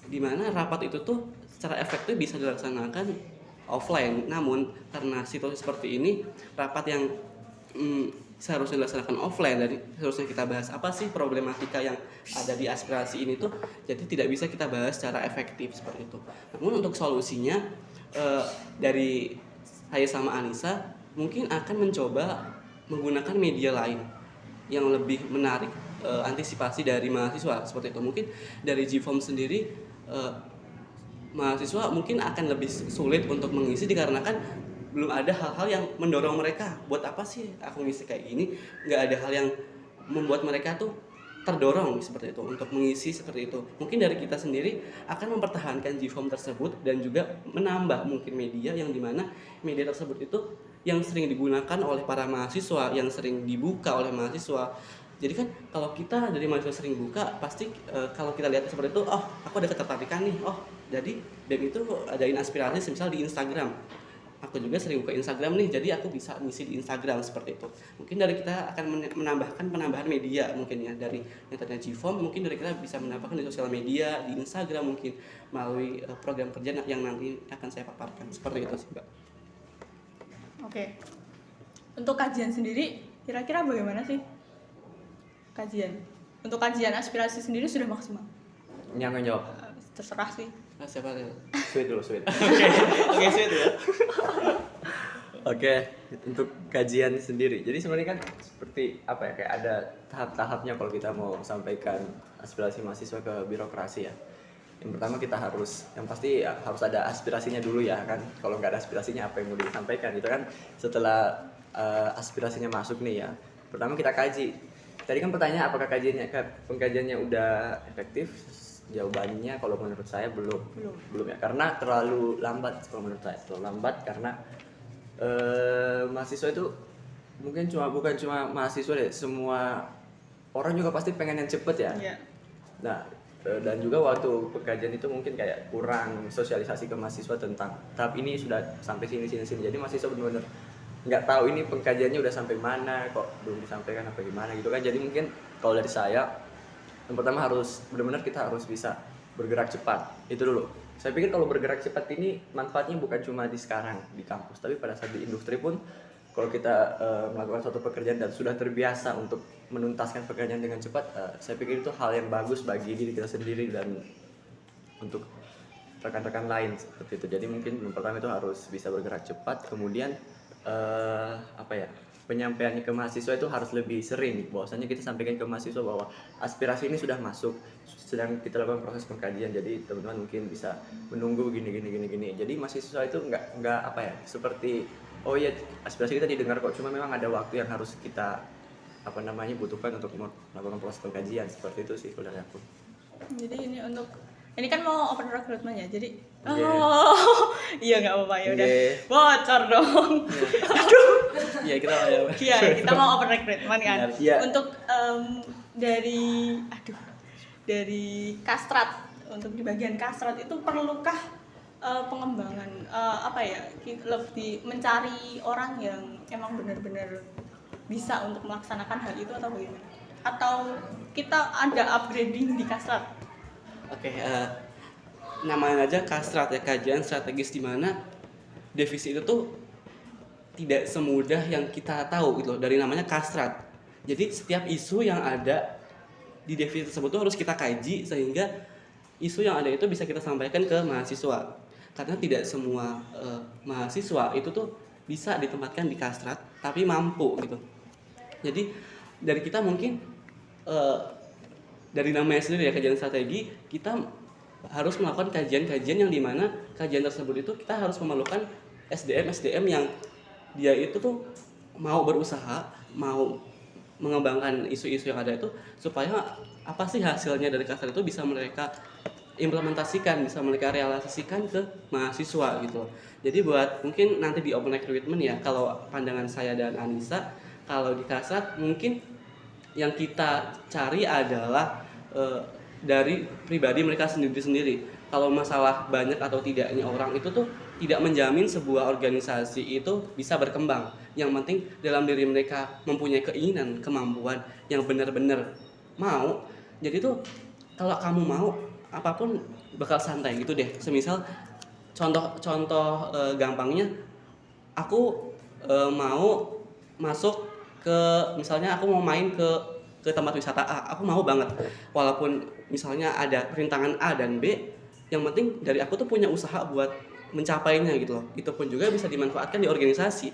di mana rapat itu tuh secara efektif bisa dilaksanakan offline. Namun karena situasi seperti ini, rapat yang seharusnya dilaksanakan offline dan seharusnya kita bahas apa sih problematika yang ada di aspirasi ini tuh, jadi tidak bisa kita bahas secara efektif seperti itu. Namun untuk solusinya dari saya sama Anissa mungkin akan mencoba menggunakan media lain yang lebih menarik antisipasi dari mahasiswa seperti itu. Mungkin dari GFOM sendiri mahasiswa mungkin akan lebih sulit untuk mengisi dikarenakan belum ada hal-hal yang mendorong mereka buat apa sih aku ngisi kayak gini. Nggak ada hal yang membuat mereka tuh terdorong seperti itu untuk mengisi seperti itu. Mungkin dari kita sendiri akan mempertahankan Gform tersebut dan juga menambah mungkin media yang dimana media tersebut itu yang sering digunakan oleh para mahasiswa, yang sering dibuka oleh mahasiswa. Jadi kan kalau kita dari mahasiswa sering buka, pasti kalau kita lihat seperti itu, oh aku ada ketertarikan nih, oh jadi BEM itu adain aspirasi misal di Instagram. Aku juga sering buka Instagram nih, jadi aku bisa ngisi di Instagram seperti itu. Mungkin dari kita akan menambahkan penambahan media mungkin ya, dari yang tadinya Gform, mungkin dari kita bisa menambahkan di sosial media, di Instagram mungkin melalui program kerja yang nanti akan saya paparkan. Seperti itu sih, Mbak. Oke. Untuk kajian sendiri kira-kira bagaimana sih? Kajian. Untuk kajian aspirasi sendiri sudah maksimal? Yang jawab. Terserah sih. Nah, siapa ya? Sweet dulu, sweet. Oke, sweet ya. Oke, untuk kajian sendiri. Jadi sebenarnya kan seperti apa ya, kayak ada tahap-tahapnya kalau kita mau sampaikan aspirasi mahasiswa ke birokrasi ya. Yang pertama kita yang pasti ya, harus ada aspirasinya dulu ya kan. Kalau nggak ada aspirasinya apa yang mau disampaikan gitu kan. Setelah aspirasinya masuk nih ya, pertama kita kaji. Tadi kan pertanyaan apakah pengkajiannya udah efektif? Jawabannya kalau menurut saya belum ya, karena terlalu lambat. Kalau menurut saya terlalu lambat karena mahasiswa itu bukan cuma mahasiswa deh, semua orang juga pasti pengen yang cepet ya. Yeah. Nah, dan juga waktu pengkajian itu mungkin kayak kurang sosialisasi ke mahasiswa tentang tahap ini sudah sampai sini. Jadi mahasiswa benar-benar nggak tahu ini pengkajiannya udah sampai mana, kok belum disampaikan apa gimana gitu kan. Jadi mungkin kalau dari saya, yang pertama benar-benar kita harus bisa bergerak cepat. Itu dulu. Saya pikir kalau bergerak cepat ini manfaatnya bukan cuma di sekarang di kampus, tapi pada saat di industri pun kalau kita melakukan suatu pekerjaan dan sudah terbiasa untuk menuntaskan pekerjaan dengan cepat, saya pikir itu hal yang bagus bagi diri kita sendiri dan untuk rekan-rekan lain seperti itu. Jadi mungkin yang pertama itu harus bisa bergerak cepat, kemudian penyampaiannya ke mahasiswa itu harus lebih sering. Bahwasanya kita sampaikan ke mahasiswa bahwa aspirasi ini sudah masuk, sedang kita lakukan proses pengkajian. Jadi teman-teman mungkin bisa menunggu gini. Jadi mahasiswa itu nggak seperti oh iya aspirasi kita didengar kok, cuma memang ada waktu yang harus kita butuhkan untuk melakukan proses pengkajian. Seperti itu sih kalau dari aku. Jadi ini kan mau open recruitment ya, jadi iya nggak apa-apa ya udah bocor dong. Aduh. Iya kita mau open recruitment kan. Yeah. Untuk dari Kastrat, untuk di bagian Kastrat itu perlukah pengembangan lebih mencari orang yang emang benar-benar bisa untuk melaksanakan hal itu atau bagaimana? Atau kita ada upgrading di Kastrat? Oke, namanya aja Kastrat ya, kajian strategis, di mana divisi itu tuh tidak semudah yang kita tahu gitu loh, dari namanya Kastrat. Jadi setiap isu yang ada di divisi tersebut tuh harus kita kaji sehingga isu yang ada itu bisa kita sampaikan ke mahasiswa. Karena tidak semua mahasiswa itu tuh bisa ditempatkan di Kastrat tapi mampu gitu. Jadi dari kita mungkin dari namanya sendiri ya, kajian strategi, kita harus melakukan kajian-kajian yang dimana kajian tersebut itu kita harus memerlukan SDM yang dia itu tuh mau berusaha, mau mengembangkan isu-isu yang ada itu, supaya apa sih hasilnya dari Kastrat itu bisa mereka implementasikan, bisa mereka realisasikan ke mahasiswa gitu. Jadi buat mungkin nanti di open recruitment ya, kalau pandangan saya dan Anissa, kalau di Kastrat mungkin yang kita cari adalah dari pribadi mereka sendiri. Kalau masalah banyak atau tidaknya orang itu tuh tidak menjamin sebuah organisasi itu bisa berkembang. Yang penting dalam diri mereka mempunyai keinginan, kemampuan yang benar-benar mau. Jadi tuh kalau kamu mau, apapun bakal santai gitu deh. Semisal contoh gampangnya, aku mau masuk ke, misalnya aku mau main ke tempat wisata A, aku mau banget, walaupun misalnya ada perintangan A dan B, yang penting dari aku tuh punya usaha buat mencapainya gitu loh. Itu pun juga bisa dimanfaatkan di organisasi.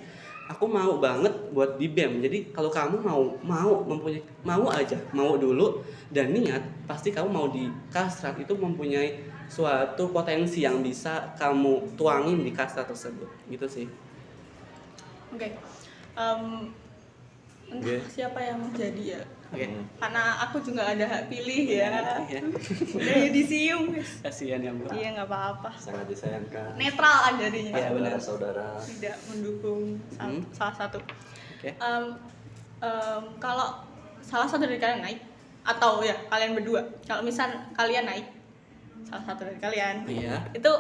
Aku mau banget buat di BEM. Jadi kalau kamu mau aja, mau dulu dan niat, pasti kamu mau di Kastrat itu mempunyai suatu potensi yang bisa kamu tuangin di Kastrat tersebut. Gitu sih. Oke. Entah siapa yang menjadi ya Oke. Karena aku juga ada hak pilih ya. Iya. Udah yudisium guys. Kasihan ya Mbak. Iya nggak apa-apa. Sangat disayangkan. Netral aja jadinya. Iya, benar. Saudara. Tidak mendukung salah satu. Oke. Kalau salah satu dari kalian naik atau ya kalian berdua, kalau misal kalian naik salah satu dari kalian, Iya. itu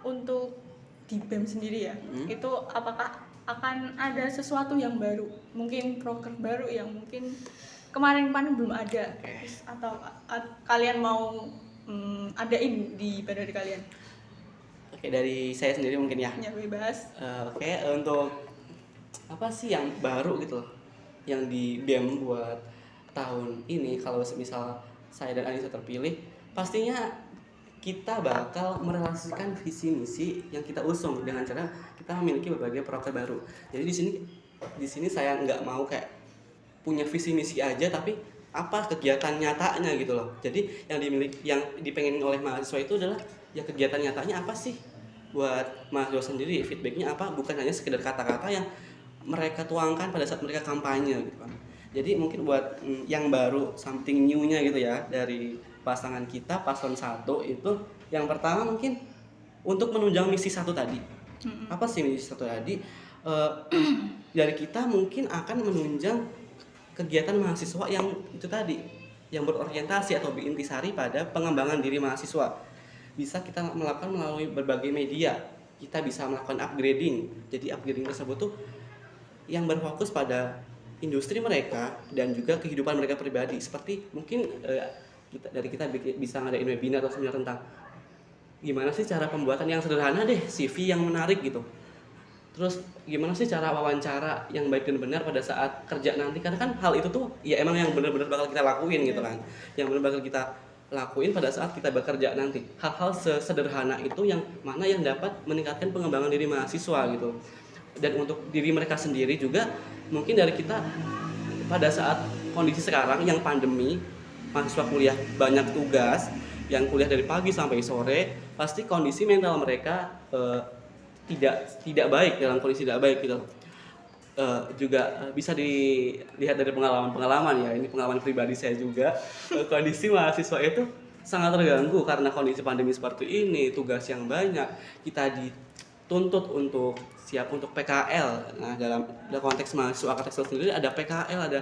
untuk di BEM sendiri ya, itu apakah akan ada sesuatu yang baru, mungkin proker baru yang mungkin kemarin-kemarin belum ada, atau kalian mau adain di badan kalian? Oke, dari saya sendiri mungkin ya. Ya bebas. Oke, untuk apa sih yang baru gitu loh, yang di BEM buat tahun ini. Kalau misal saya dan Anissa terpilih, pastinya kita bakal merelasikan visi misi yang kita usung dengan cara kita memiliki berbagai proker baru. Jadi di sini saya nggak mau kayak punya visi misi aja, tapi apa kegiatan nyatanya gitu loh. Jadi yang dipengenin oleh mahasiswa itu adalah ya kegiatan nyatanya apa sih buat mahasiswa sendiri, feedbacknya apa, bukan hanya sekedar kata-kata yang mereka tuangkan pada saat mereka kampanye gitu kan. Jadi mungkin buat yang baru, something new-nya gitu ya dari pasangan kita paslon 1 itu, yang pertama mungkin untuk menunjang misi 1 tadi. Apa sih misi 1 tadi? Dari kita mungkin akan menunjang kegiatan mahasiswa yang itu tadi, yang berorientasi atau berintisari pada pengembangan diri mahasiswa. Bisa kita melakukan melalui berbagai media. Kita bisa melakukan upgrading. Jadi upgrading tersebut tuh yang berfokus pada industri mereka dan juga kehidupan mereka pribadi. Seperti mungkin kita bisa ngadain webinar atau seminar tentang gimana sih cara pembuatan yang sederhana deh, CV yang menarik gitu. Terus gimana sih cara wawancara yang baik dan benar pada saat kerja nanti, karena kan hal itu tuh ya emang yang benar-benar bakal kita lakuin gitu kan. Yang benar bakal kita lakuin pada saat kita bekerja nanti. Hal-hal sesederhana itu yang mana yang dapat meningkatkan pengembangan diri mahasiswa gitu. Dan untuk diri mereka sendiri juga mungkin dari kita pada saat kondisi sekarang yang pandemi, mahasiswa kuliah banyak tugas, yang kuliah dari pagi sampai sore, pasti kondisi mental mereka tidak baik, dalam kondisi tidak baik gitu. Juga bisa dilihat dari pengalaman ya, ini pengalaman pribadi saya juga. Kondisi mahasiswa itu sangat terganggu karena kondisi pandemi seperti ini, tugas yang banyak, kita dituntut untuk siap untuk PKL. Nah, dalam konteks mahasiswa arsitektur sendiri ada PKL, ada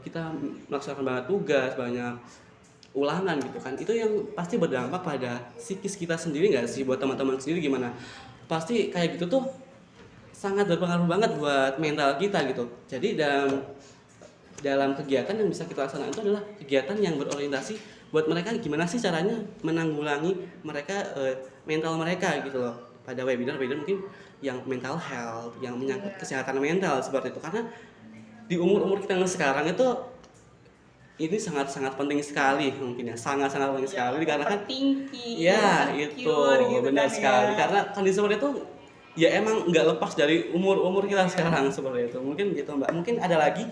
kita melaksanakan banyak tugas, banyak ulangan gitu kan. Itu yang pasti berdampak pada psikis kita sendiri nggak sih? Buat teman-teman sendiri gimana? Pasti kayak gitu tuh sangat berpengaruh banget buat mental kita gitu. Jadi dalam kegiatan yang bisa kita laksanakan itu adalah kegiatan yang berorientasi buat mereka gimana sih caranya menanggulangi mereka mental mereka gitu loh. Pada webinar mungkin yang mental health, yang menyangkut kesehatan mental seperti itu. Karena di umur-umur kita yang sekarang itu ini sangat-sangat penting sekali mungkin ya, sangat-sangat penting sekali dikarenakan ya itu gitu benar kan, sekali ya. karena kondisi seperti itu ya emang nggak lepas dari umur kita sekarang seperti itu. Mungkin gitu Mbak, mungkin ada lagi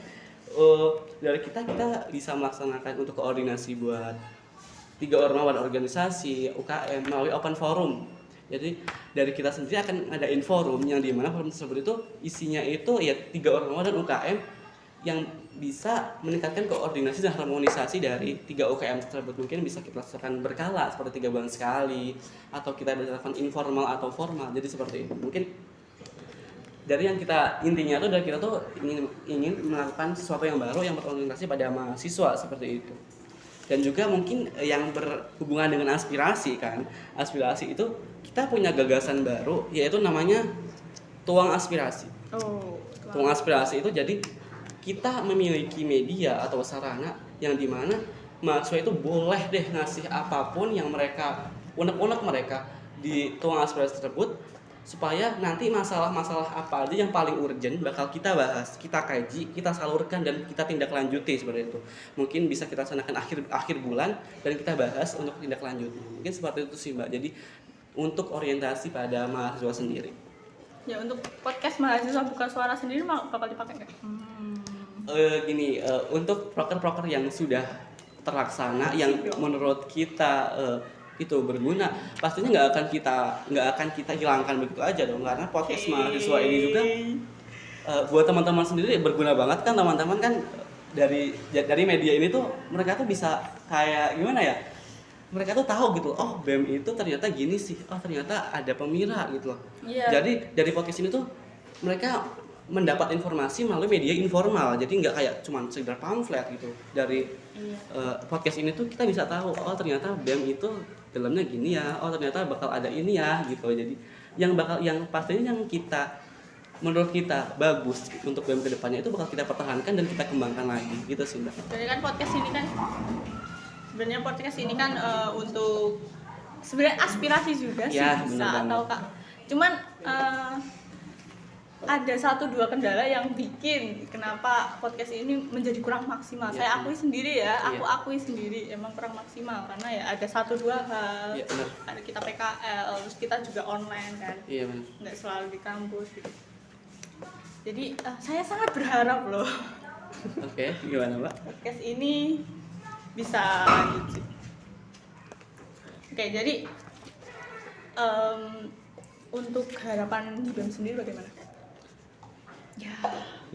dari kita bisa melaksanakan untuk koordinasi buat 3 ormas pada organisasi UKM melalui open forum. Jadi dari kita sendiri akan ngadain forum yang dimana forum tersebut itu isinya itu ya 3 ormas dan UKM yang bisa meningkatkan koordinasi dan harmonisasi dari 3 UKM tersebut. Mungkin bisa kita lakukan berkala seperti 3 bulan sekali, atau kita bisa lakukan informal atau formal. Jadi seperti itu. Mungkin dari yang intinya tuh dari kita tuh ingin melakukan sesuatu yang baru yang berorientasi pada mahasiswa seperti itu. Dan juga mungkin yang berhubungan dengan aspirasi kan. Aspirasi itu kita punya gagasan baru yaitu namanya tuang aspirasi. Tuang aspirasi itu jadi kita memiliki media atau sarana yang dimana mahasiswa itu boleh deh ngasih apapun yang mereka unek-unek mereka di tuang aspirasi tersebut, supaya nanti masalah-masalah apa aja yang paling urgent bakal kita bahas, kita kaji, kita salurkan dan kita tindak lanjuti seperti itu. Mungkin bisa kita laksanakan akhir bulan dan kita bahas untuk tindak lanjut. Mungkin seperti itu sih Mbak. Jadi untuk orientasi pada mahasiswa sendiri. Ya untuk podcast mahasiswa buka suara sendiri bakal dipakai nggak? Untuk proker-proker yang sudah terlaksana yang menurut kita itu berguna, pastinya nggak akan kita hilangkan begitu aja dong, karena podcast mahasiswa ini juga buat teman-teman sendiri berguna banget kan. Teman-teman kan dari media ini tuh mereka tuh bisa kayak gimana ya, mereka tuh tahu gitu, oh BEM itu ternyata gini sih, oh ternyata ada Pemira gitu loh. Jadi dari podcast ini tuh mereka mendapat informasi melalui media informal, jadi nggak kayak cuman sekedar pamflet gitu. Dari podcast ini tuh kita bisa tahu, oh ternyata BEM itu dalamnya gini ya, oh ternyata bakal ada ini ya gitu. Jadi yang pastinya yang menurut kita bagus untuk BEM kedepannya itu bakal kita pertahankan dan kita kembangkan lagi gitu sih Mbak. Jadi kan sebenarnya podcast ini kan untuk sebenarnya aspirasi juga sih Ya, bisa atau Kak. Cuman ada 1-2 kendala yang bikin kenapa podcast ini menjadi kurang maksimal. Ya, Saya akui sendiri ya, Iya. aku akui sendiri emang kurang maksimal karena ya ada 1-2 hal. Iya, benar. Ada kita PKL, terus kita juga online kan. Iya benar. Nggak selalu di kampus gitu. Jadi saya sangat berharap loh Oke, gimana Mbak? podcast ini bisa lanjut sih. Oke, jadi untuk harapan di BEM sendiri bagaimana? Ya,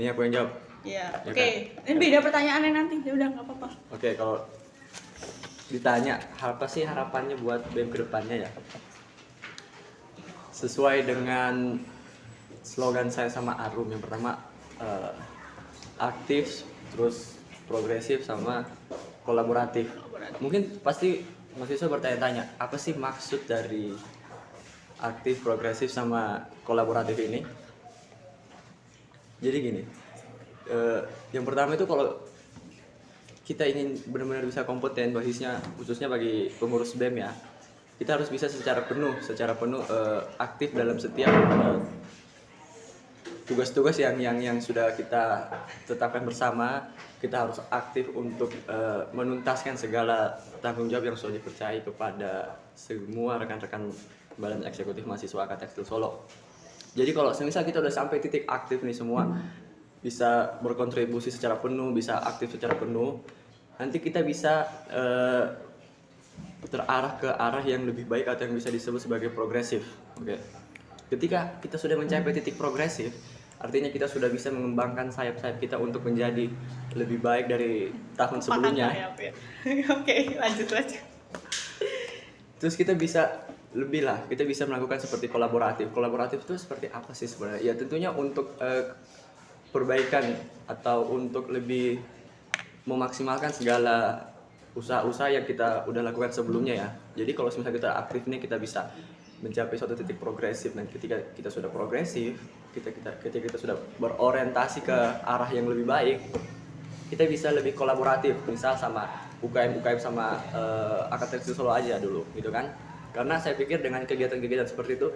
Ini aku yang jawab. ya, Ya oke. Ini beda pertanyaannya nanti, ya udah nggak apa-apa. Oke, kalau ditanya apa sih harapannya buat BEM kedepannya ya? Sesuai dengan slogan saya sama Arum, yang pertama aktif, terus progresif sama kolaboratif. Mungkin pasti mahasiswa bertanya-tanya, apa sih maksud dari aktif, progresif sama kolaboratif ini? Jadi gini, yang pertama itu kalau kita ingin benar-benar bisa kompeten, basisnya khususnya bagi pengurus BEM ya, kita harus bisa secara penuh aktif dalam setiap tugas-tugas yang sudah kita tetapkan bersama. Kita harus aktif untuk menuntaskan segala tanggung jawab yang sudah dipercayai kepada semua rekan-rekan Badan Eksekutif Mahasiswa Angkatan Tekstil Solo. Jadi kalau semisal kita udah sampai titik aktif nih semua, bisa berkontribusi secara penuh, bisa aktif secara penuh, nanti kita bisa terarah ke arah yang lebih baik atau yang bisa disebut sebagai progresif. Oke. Ketika kita sudah mencapai titik progresif, artinya kita sudah bisa mengembangkan sayap-sayap kita untuk menjadi lebih baik dari tahun sebelumnya. Ya. Oke, lanjut. Terus kita bisa kita bisa melakukan seperti kolaboratif. Kolaboratif itu seperti apa sih sebenarnya? Ya tentunya untuk perbaikan atau untuk lebih memaksimalkan segala usaha-usaha yang kita udah lakukan sebelumnya ya. Jadi kalau misalnya kita aktif nih, kita bisa mencapai suatu titik progresif, dan ketika kita sudah progresif, ketika kita sudah berorientasi ke arah yang lebih baik, kita bisa lebih kolaboratif, misal sama UKM sama Angkatan Tekstil Solo aja dulu gitu kan. Karena saya pikir dengan kegiatan-kegiatan seperti itu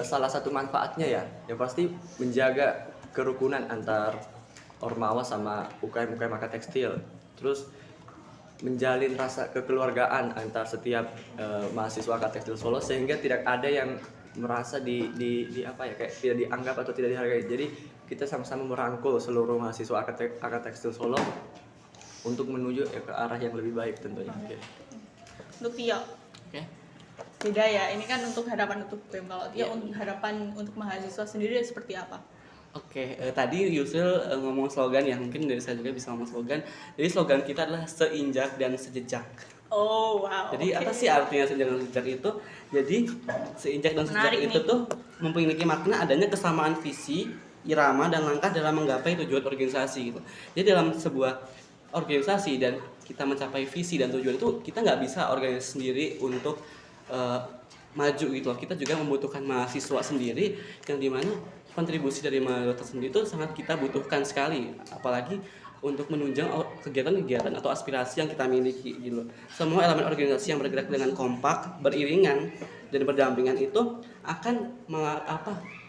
salah satu manfaatnya ya yang pasti menjaga kerukunan antar Ormawa sama UKM Angkatan Tekstil. Terus menjalin rasa kekeluargaan antar setiap mahasiswa Angkatan Tekstil Solo, sehingga tidak ada yang merasa di apa ya, kayak tidak dianggap atau tidak dihargai. Jadi kita sama-sama merangkul seluruh mahasiswa Angkatan Tekstil Solo untuk menuju ke arah yang lebih baik tentunya. Okay. Untuk Tio, beda ya, ini kan untuk harapan untuk BEM. Kalau Tio untuk harapan untuk mahasiswa sendiri seperti apa? Oke, tadi Yusril ngomong slogan ya, mungkin dari saya juga bisa ngomong slogan. Jadi slogan kita adalah seinjak dan sejejak. Oh wow. Jadi apa sih artinya seinjak dan sejejak itu? Jadi seinjak dan sejejak itu tuh memiliki makna adanya kesamaan visi, irama dan langkah dalam menggapai tujuan organisasi gitu. Jadi dalam sebuah organisasi dan kita mencapai visi dan tujuan itu, kita nggak bisa organisasi sendiri untuk maju gitu loh. Kita juga membutuhkan mahasiswa sendiri, yang dimana kontribusi dari mahasiswa sendiri itu sangat kita butuhkan sekali, apalagi untuk menunjang kegiatan-kegiatan atau aspirasi yang kita miliki gitu loh. Semua elemen organisasi yang bergerak dengan kompak, beriringan dan berdampingan itu akan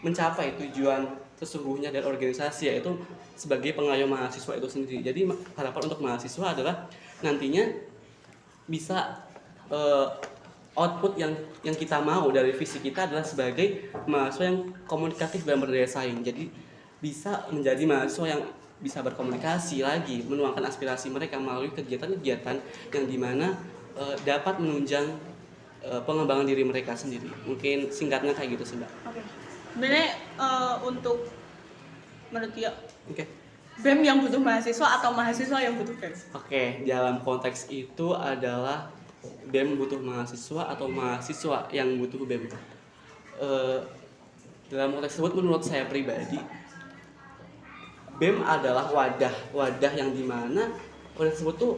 mencapai tujuan sesungguhnya dari organisasi, yaitu sebagai pengayom mahasiswa itu sendiri. Jadi harapan untuk mahasiswa adalah nantinya bisa output yang kita mau dari visi kita adalah sebagai mahasiswa yang komunikatif dan berdaya saing. Jadi bisa menjadi mahasiswa yang bisa berkomunikasi lagi, menuangkan aspirasi mereka melalui kegiatan-kegiatan yang dimana dapat menunjang pengembangan diri mereka sendiri. Mungkin singkatnya kayak gitu sih Mbak. Oke. Sebenarnya untuk menurut Tio, BEM yang butuh mahasiswa atau mahasiswa yang butuh BEM? Oke, dalam konteks itu adalah BEM butuh mahasiswa atau mahasiswa yang butuh BEM. Dalam konteks tersebut menurut saya pribadi, BEM adalah wadah yang dimana wadah tersebut tuh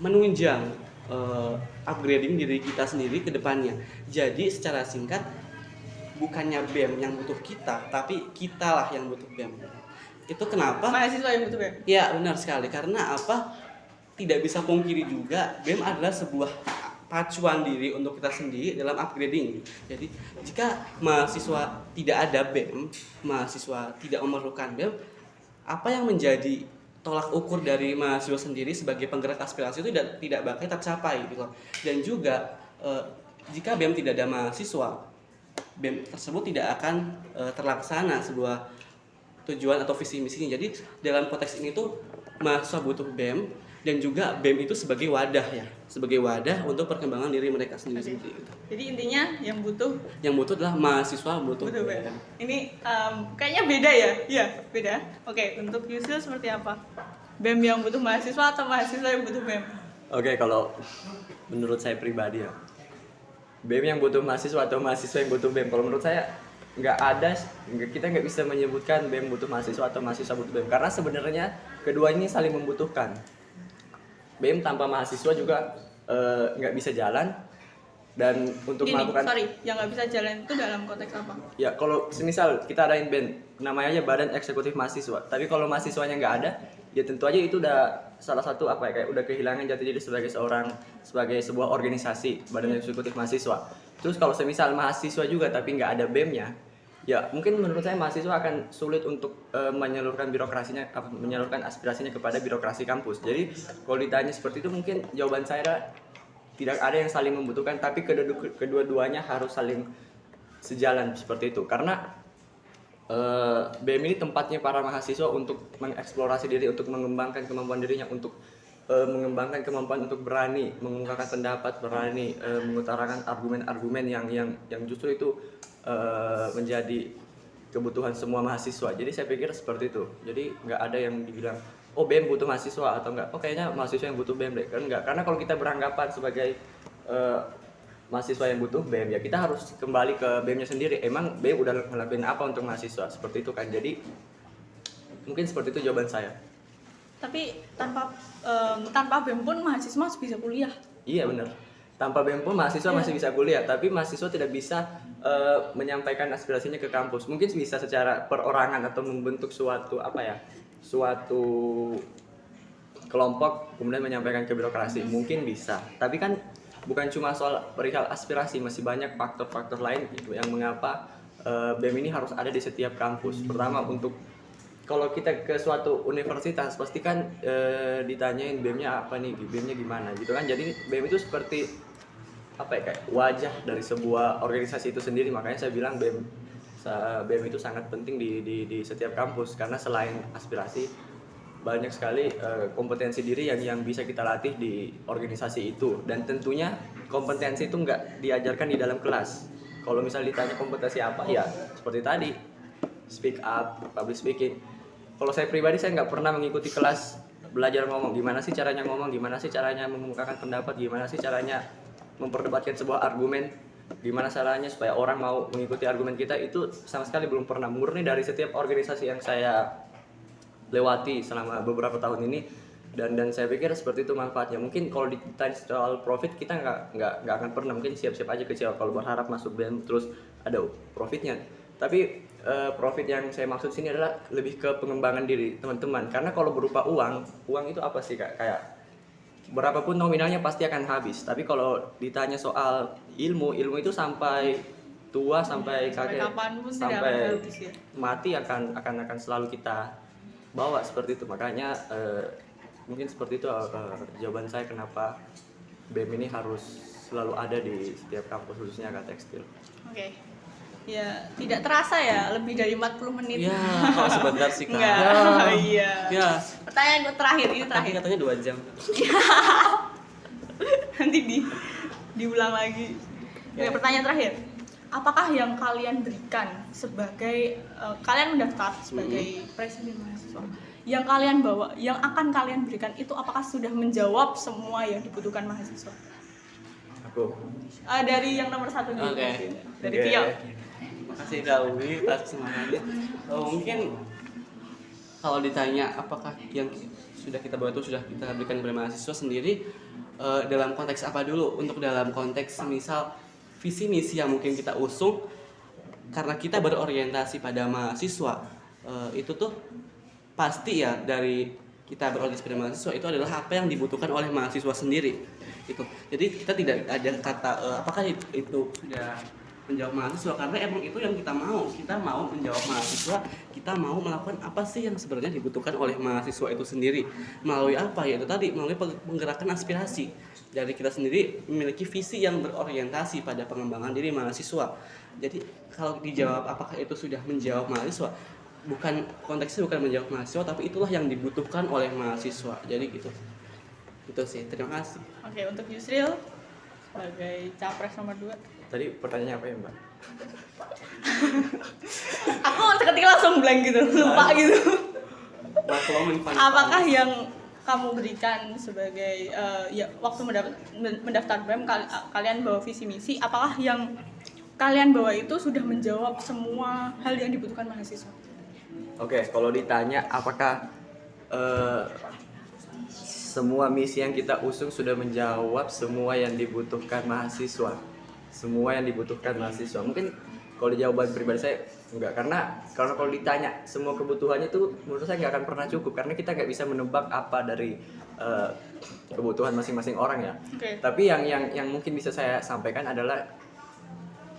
menunjang upgrading diri kita sendiri ke depannya. Jadi secara singkat, bukannya BEM yang butuh kita, tapi kitalah yang butuh BEM. Itu kenapa? Mahasiswa yang butuh BEM. Ya benar sekali, karena apa? Tidak bisa pungkiri juga BEM adalah sebuah pacuan diri untuk kita sendiri dalam upgrading. Jadi jika mahasiswa tidak ada BEM, mahasiswa tidak memerlukan BEM, apa yang menjadi tolak ukur dari mahasiswa sendiri sebagai penggerak aspirasi itu tidak bakal tercapai gitu. Dan juga jika BEM tidak ada mahasiswa, BEM tersebut tidak akan terlaksana sebuah tujuan atau visi misinya. Jadi dalam konteks ini tuh mahasiswa butuh BEM dan juga BEM itu sebagai wadah ya, sebagai wadah untuk perkembangan diri mereka sendiri. Okay. Jadi intinya yang butuh adalah mahasiswa butuh BEM. Ini kayaknya beda ya? Iya, beda. Oke, untuk Yusil seperti apa? BEM yang butuh mahasiswa atau mahasiswa yang butuh BEM? Oke, kalau menurut saya pribadi ya, BEM yang butuh mahasiswa atau mahasiswa yang butuh BEM, kalau menurut saya kita nggak bisa menyebutkan BEM butuh mahasiswa atau mahasiswa butuh BEM, karena sebenarnya kedua ini saling membutuhkan. BEM tanpa mahasiswa juga nggak bisa jalan, dan untuk melakukan yang nggak bisa jalan itu dalam konteks apa? Ya kalau semisal kita adain BEM, namanya aja Badan Eksekutif Mahasiswa, tapi kalau mahasiswanya nggak ada, ya tentu aja itu udah salah satu kayak udah kehilangan jati diri sebagai sebuah organisasi Badan Eksekutif Mahasiswa. Terus kalau semisal mahasiswa juga tapi nggak ada BEM-nya, ya mungkin menurut saya mahasiswa akan sulit untuk menyalurkan aspirasinya kepada birokrasi kampus. Jadi kalau ditanya seperti itu, mungkin jawaban saya tidak ada yang saling membutuhkan, tapi kedua-duanya harus saling sejalan seperti itu. Karena BEM ini tempatnya para mahasiswa untuk mengeksplorasi diri, untuk mengembangkan kemampuan dirinya, untuk mengembangkan kemampuan untuk berani mengungkapkan pendapat, berani mengutarakan argumen-argumen yang justru itu menjadi kebutuhan semua mahasiswa. Jadi saya pikir seperti itu. Jadi nggak ada yang dibilang oh BEM butuh mahasiswa atau enggak, oh kayaknya mahasiswa yang butuh BEM deh, kan enggak. Karena kalau kita beranggapan sebagai mahasiswa yang butuh BEM, ya kita harus kembali ke BEM-nya sendiri. Emang BEM udah ngelakuin apa untuk mahasiswa, seperti itu kan. Jadi mungkin seperti itu jawaban saya. Tapi tanpa BEM pun mahasiswa masih bisa kuliah. Iya benar. Tanpa BEM pun mahasiswa masih bisa kuliah, tapi mahasiswa tidak bisa menyampaikan aspirasinya ke kampus. Mungkin bisa secara perorangan atau membentuk suatu kelompok kemudian menyampaikan ke birokrasi. Mungkin bisa. Tapi kan bukan cuma soal perihal aspirasi, masih banyak faktor-faktor lain yang mengapa BEM ini harus ada di setiap kampus. Pertama, untuk kalau kita ke suatu universitas pasti kan ditanyain BEM-nya apa nih, BEM-nya gimana gitu kan. Jadi BEM itu seperti kayak wajah dari sebuah organisasi itu sendiri. Makanya saya bilang BEM itu sangat penting di setiap kampus, karena selain aspirasi banyak sekali kompetensi diri yang bisa kita latih di organisasi itu. Dan tentunya kompetensi itu nggak diajarkan di dalam kelas. Kalau misalnya ditanya kompetensi apa, ya seperti tadi, speak up, public speaking. Kalau saya pribadi, saya nggak pernah mengikuti kelas belajar ngomong. Gimana sih caranya ngomong, gimana sih caranya mengemukakan pendapat, gimana sih caranya memperdebatkan sebuah argumen, gimana caranya supaya orang mau mengikuti argumen kita, itu sama sekali belum pernah. Murni dari setiap organisasi yang saya lewati selama beberapa tahun ini, dan saya pikir seperti itu manfaatnya. Mungkin kalau ditanya soal profit, kita nggak akan pernah, mungkin siap-siap aja kecewa kalau berharap masuk BEM terus ada profitnya. Tapi profit yang saya maksud sini adalah lebih ke pengembangan diri teman-teman. Karena kalau berupa uang itu apa sih, kayak berapapun nominalnya pasti akan habis. Tapi kalau ditanya soal ilmu itu sampai tua, sampai kakek, sampai mati akan selalu kita bawa seperti itu. Makanya mungkin seperti itu jawaban saya kenapa BEM ini harus selalu ada di setiap kampus, khususnya K Tekstil. Oke. Ya, tidak terasa ya, lebih dari 40 menit. Ya, kok sebentar sih Kak. Enggak, iya. Ya. Pertanyaan terakhir, ini terakhir. Katanya 2 jam. Nanti diulang lagi. Ya. Pertanyaan terakhir. Apakah yang kalian berikan sebagai kalian mendaftar sebagai presiden mahasiswa, yang kalian bawa, yang akan kalian berikan itu apakah sudah menjawab semua yang dibutuhkan mahasiswa? Aku. Dari yang nomor 1 nih. Oke. Dari Oke. Tio. Makasih Kak Uwi atas semangatnya. Mungkin kalau ditanya apakah yang sudah kita bawa itu sudah kita berikan kepada mahasiswa sendiri, dalam konteks apa dulu? Untuk dalam konteks misal visi misi yang mungkin kita usung, karena kita berorientasi pada mahasiswa, itu tuh pasti ya dari kita berorientasi pada mahasiswa itu adalah apa yang dibutuhkan oleh mahasiswa sendiri itu. Jadi kita tidak ada kata apakah itu sudah menjawab mahasiswa, karena emang itu yang kita mau menjawab mahasiswa, kita mau melakukan apa sih yang sebenarnya dibutuhkan oleh mahasiswa itu sendiri, melalui apa ya, itu tadi melalui penggerakkan aspirasi dari kita sendiri, memiliki visi yang berorientasi pada pengembangan diri mahasiswa. Jadi kalau dijawab apakah itu sudah menjawab mahasiswa, bukan konteksnya bukan menjawab mahasiswa, tapi itulah yang dibutuhkan oleh mahasiswa. Jadi gitu sih. Terima kasih. Oke, untuk Yusril sebagai capres nomor 2. Tadi pertanyaannya apa ya, Mbak? Aku seketika langsung blank gitu, lupa gitu. Apakah yang kamu berikan sebagai ya waktu mendaftar BEM kalian bawa visi misi, apakah yang kalian bawa itu sudah menjawab semua hal yang dibutuhkan mahasiswa? Oke, kalau ditanya apakah semua misi yang kita usung sudah menjawab semua yang dibutuhkan mahasiswa? Semua yang dibutuhkan mahasiswa. Mungkin kalau di jawaban pribadi saya enggak, karena kalau ditanya semua kebutuhannya itu menurut saya nggak akan pernah cukup, karena kita nggak bisa menebak apa dari kebutuhan masing-masing orang ya. Okay. Tapi yang mungkin bisa saya sampaikan adalah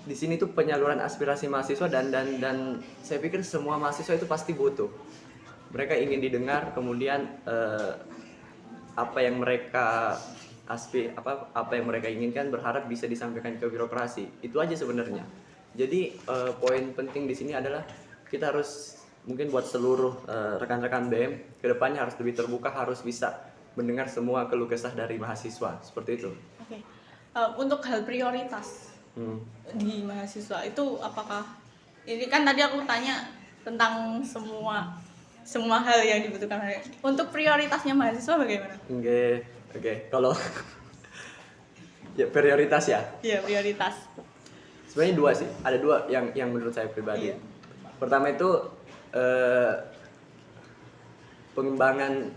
di sini tuh penyaluran aspirasi mahasiswa dan saya pikir semua mahasiswa itu pasti butuh. Mereka ingin didengar, kemudian apa yang mereka apa yang mereka inginkan berharap bisa disampaikan ke birokrasi. Itu aja sebenarnya. Jadi poin penting di sini adalah kita harus mungkin buat seluruh rekan-rekan BEM kedepannya harus lebih terbuka, harus bisa mendengar semua keluh kesah dari mahasiswa seperti itu. Oke. Untuk hal prioritas di mahasiswa itu apakah ini kan tadi aku tanya tentang semua hal yang dibutuhkan. Untuk prioritasnya mahasiswa bagaimana? Oke. Kalau ya prioritas ya. Iya, prioritas. Sebenarnya 2 sih. Ada 2 yang menurut saya pribadi. Iya. Pertama itu pengembangan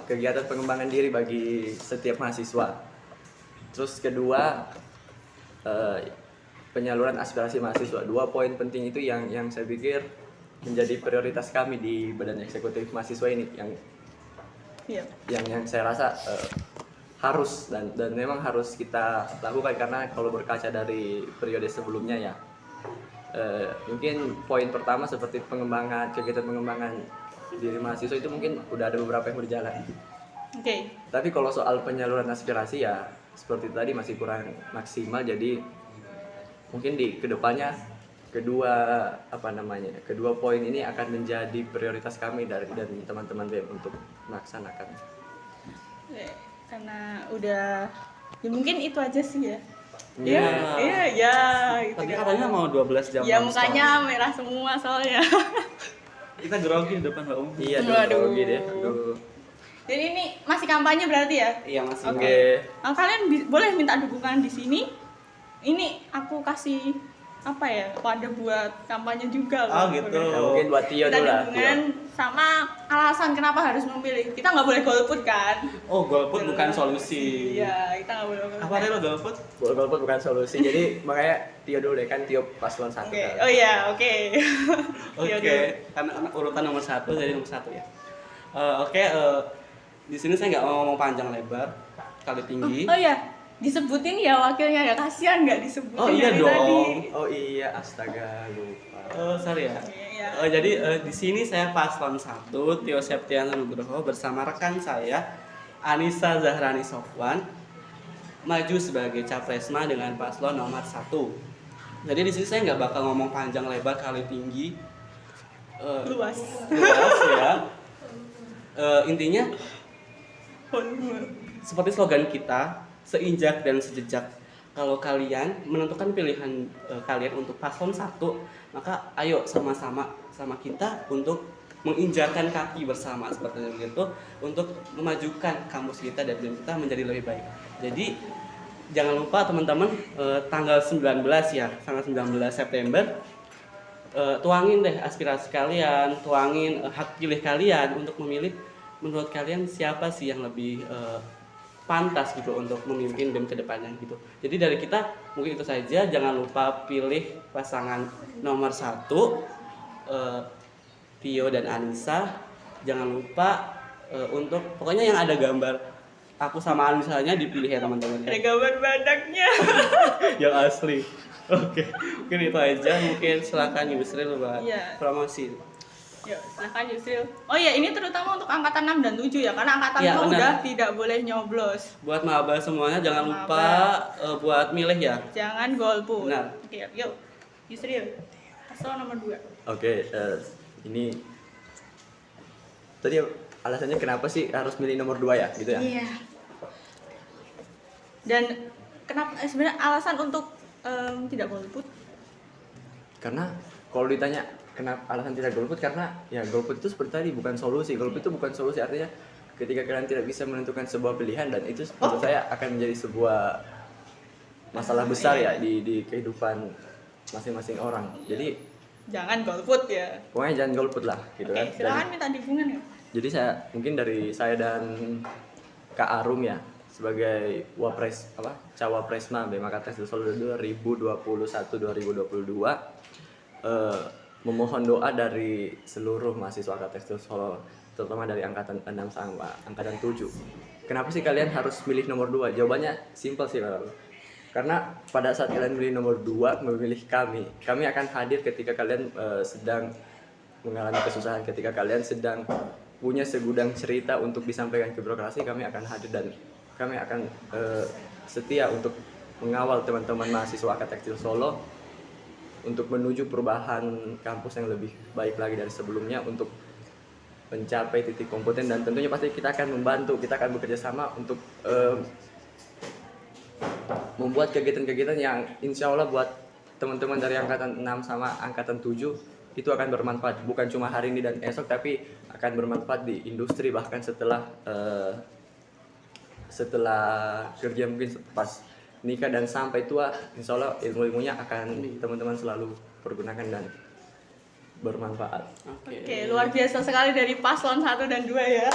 kegiatan pengembangan diri bagi setiap mahasiswa. Terus kedua penyaluran aspirasi mahasiswa. 2 poin penting itu yang saya pikir menjadi prioritas kami di Badan Eksekutif Mahasiswa ini yang saya rasa harus dan memang harus kita lakukan, karena kalau berkaca dari periode sebelumnya ya mungkin poin pertama seperti kegiatan pengembangan diri mahasiswa itu mungkin udah ada beberapa yang berjalan. Oke. Tapi kalau soal penyaluran aspirasi ya seperti tadi masih kurang maksimal, jadi mungkin di kedepannya kedua poin ini akan menjadi prioritas kami dari teman-teman BEM untuk melaksanakan. Karena udah ya mungkin itu aja sih ya. Iya. Gitu Tadi kan. katanya mau 12 jam. Ya mukanya merah semua soalnya. Kita grogi di depan Mbak Umi. Iya, Waduh. deh. Aduh. Jadi ini masih kampanye berarti ya? Iya masih. Oke. Nah, kalian boleh minta dukungan di sini. Ini aku kasih wadah buat kampanye juga Oh, loh. gitu. Ya, mungkin buat Tio Minta dulu lah. dukungan sama alasan kenapa harus memilih. Kita nggak boleh golput kan? Oh, golput bukan solusi. Iya, kita nggak boleh golput. Apa deh lo golput? Golput bukan solusi. Jadi makanya Tio dulu deh, kan Tio paslon 1. Oke. Oh iya, oke. Oke, karena urutan nomor 1 jadi nomor 1 ya. Di sini saya nggak mau ngomong panjang lebar, kali tinggi. Oh iya, disebutin ya wakilnya ya, kasihan nggak disebutin. Oh iya dari dong. tadi. Oh iya, astaga lupa. Sorry ya. Iya. Jadi di sini saya paslon 1 Tio Septiana Nugroho bersama rekan saya Anissa Zahrani Sofwan maju sebagai capresma dengan paslon nomor 1. Jadi di sini saya nggak bakal ngomong panjang lebar kali tinggi. Luas. Ya. Intinya seperti slogan kita, seinjak dan sejejak. Kalau kalian menentukan pilihan kalian untuk paslon 1, maka ayo sama-sama kita untuk menginjakan kaki bersama seperti itu untuk memajukan kampus kita dan kita menjadi lebih baik. Jadi jangan lupa teman-teman, tanggal 19 ya, tanggal 19 September tuangin deh aspirasi kalian, tuangin hak pilih kalian untuk memilih menurut kalian siapa sih yang lebih pantas gitu untuk memimpin BEM ke depannya gitu. Jadi dari kita mungkin itu saja, jangan lupa pilih pasangan nomor 1 Tio dan Anissa. Jangan lupa untuk pokoknya yang ada gambar aku sama Anissanya dipilih ya teman-teman. Ada gambar badaknya. Yang asli. Oke, mungkin itu aja. Mungkin silakan Yusril buat promosi. Yuk, silakan Yusril. Oh iya, ini terutama untuk angkatan 6 dan 7 ya, karena angkatan Ya, 6 benar. udah tidak boleh nyoblos. Buat maba semuanya jangan lupa buat milih ya. Jangan golput. Benar. Oke, yuk. Yusril. Paslon nomor 2. Oke, ini tadi alasannya kenapa sih harus milih nomor 2 ya, gitu ya? Iya. Dan kenapa sebenarnya alasan untuk tidak golput? Karena kalau ditanya kenapa alasan tidak golput, karena ya golput itu seperti tadi bukan solusi. Golput itu bukan solusi, artinya ketika kalian tidak bisa menentukan sebuah pilihan, dan itu menurut saya akan menjadi sebuah masalah besar ya di kehidupan masing-masing orang. Jadi Jangan golput ya. pokoknya jangan golput lah, gitu kan. Oke, silakan minta dukungan ya. Jadi saya dan Kak Arum ya, sebagai Cawapresma BEM Angkatan Solo 2021-2022 memohon doa dari seluruh mahasiswa Angkatan Solo, terutama dari angkatan 6 sama angkatan 7. Kenapa sih kalian harus milih nomor 2? Jawabannya simpel sih, Kak. Karena pada saat kalian milih nomor 2, memilih kami akan hadir ketika kalian sedang mengalami kesusahan, ketika kalian sedang punya segudang cerita untuk disampaikan ke birokrasi. Kami akan hadir dan kami akan setia untuk mengawal teman-teman mahasiswa Angkatan Solo untuk menuju perubahan kampus yang lebih baik lagi dari sebelumnya, untuk mencapai titik kompeten, dan tentunya pasti kita akan membantu, kita akan bekerja sama untuk membuat kegiatan-kegiatan yang insya Allah buat teman-teman dari angkatan 6 sama angkatan 7 itu akan bermanfaat, bukan cuma hari ini dan esok, tapi akan bermanfaat di industri, bahkan setelah kerja, mungkin pas nikah dan sampai tua, insya Allah ilmu-ilmunya akan teman-teman selalu pergunakan dan bermanfaat. Oke, luar biasa sekali dari paslon 1 dan 2 ya.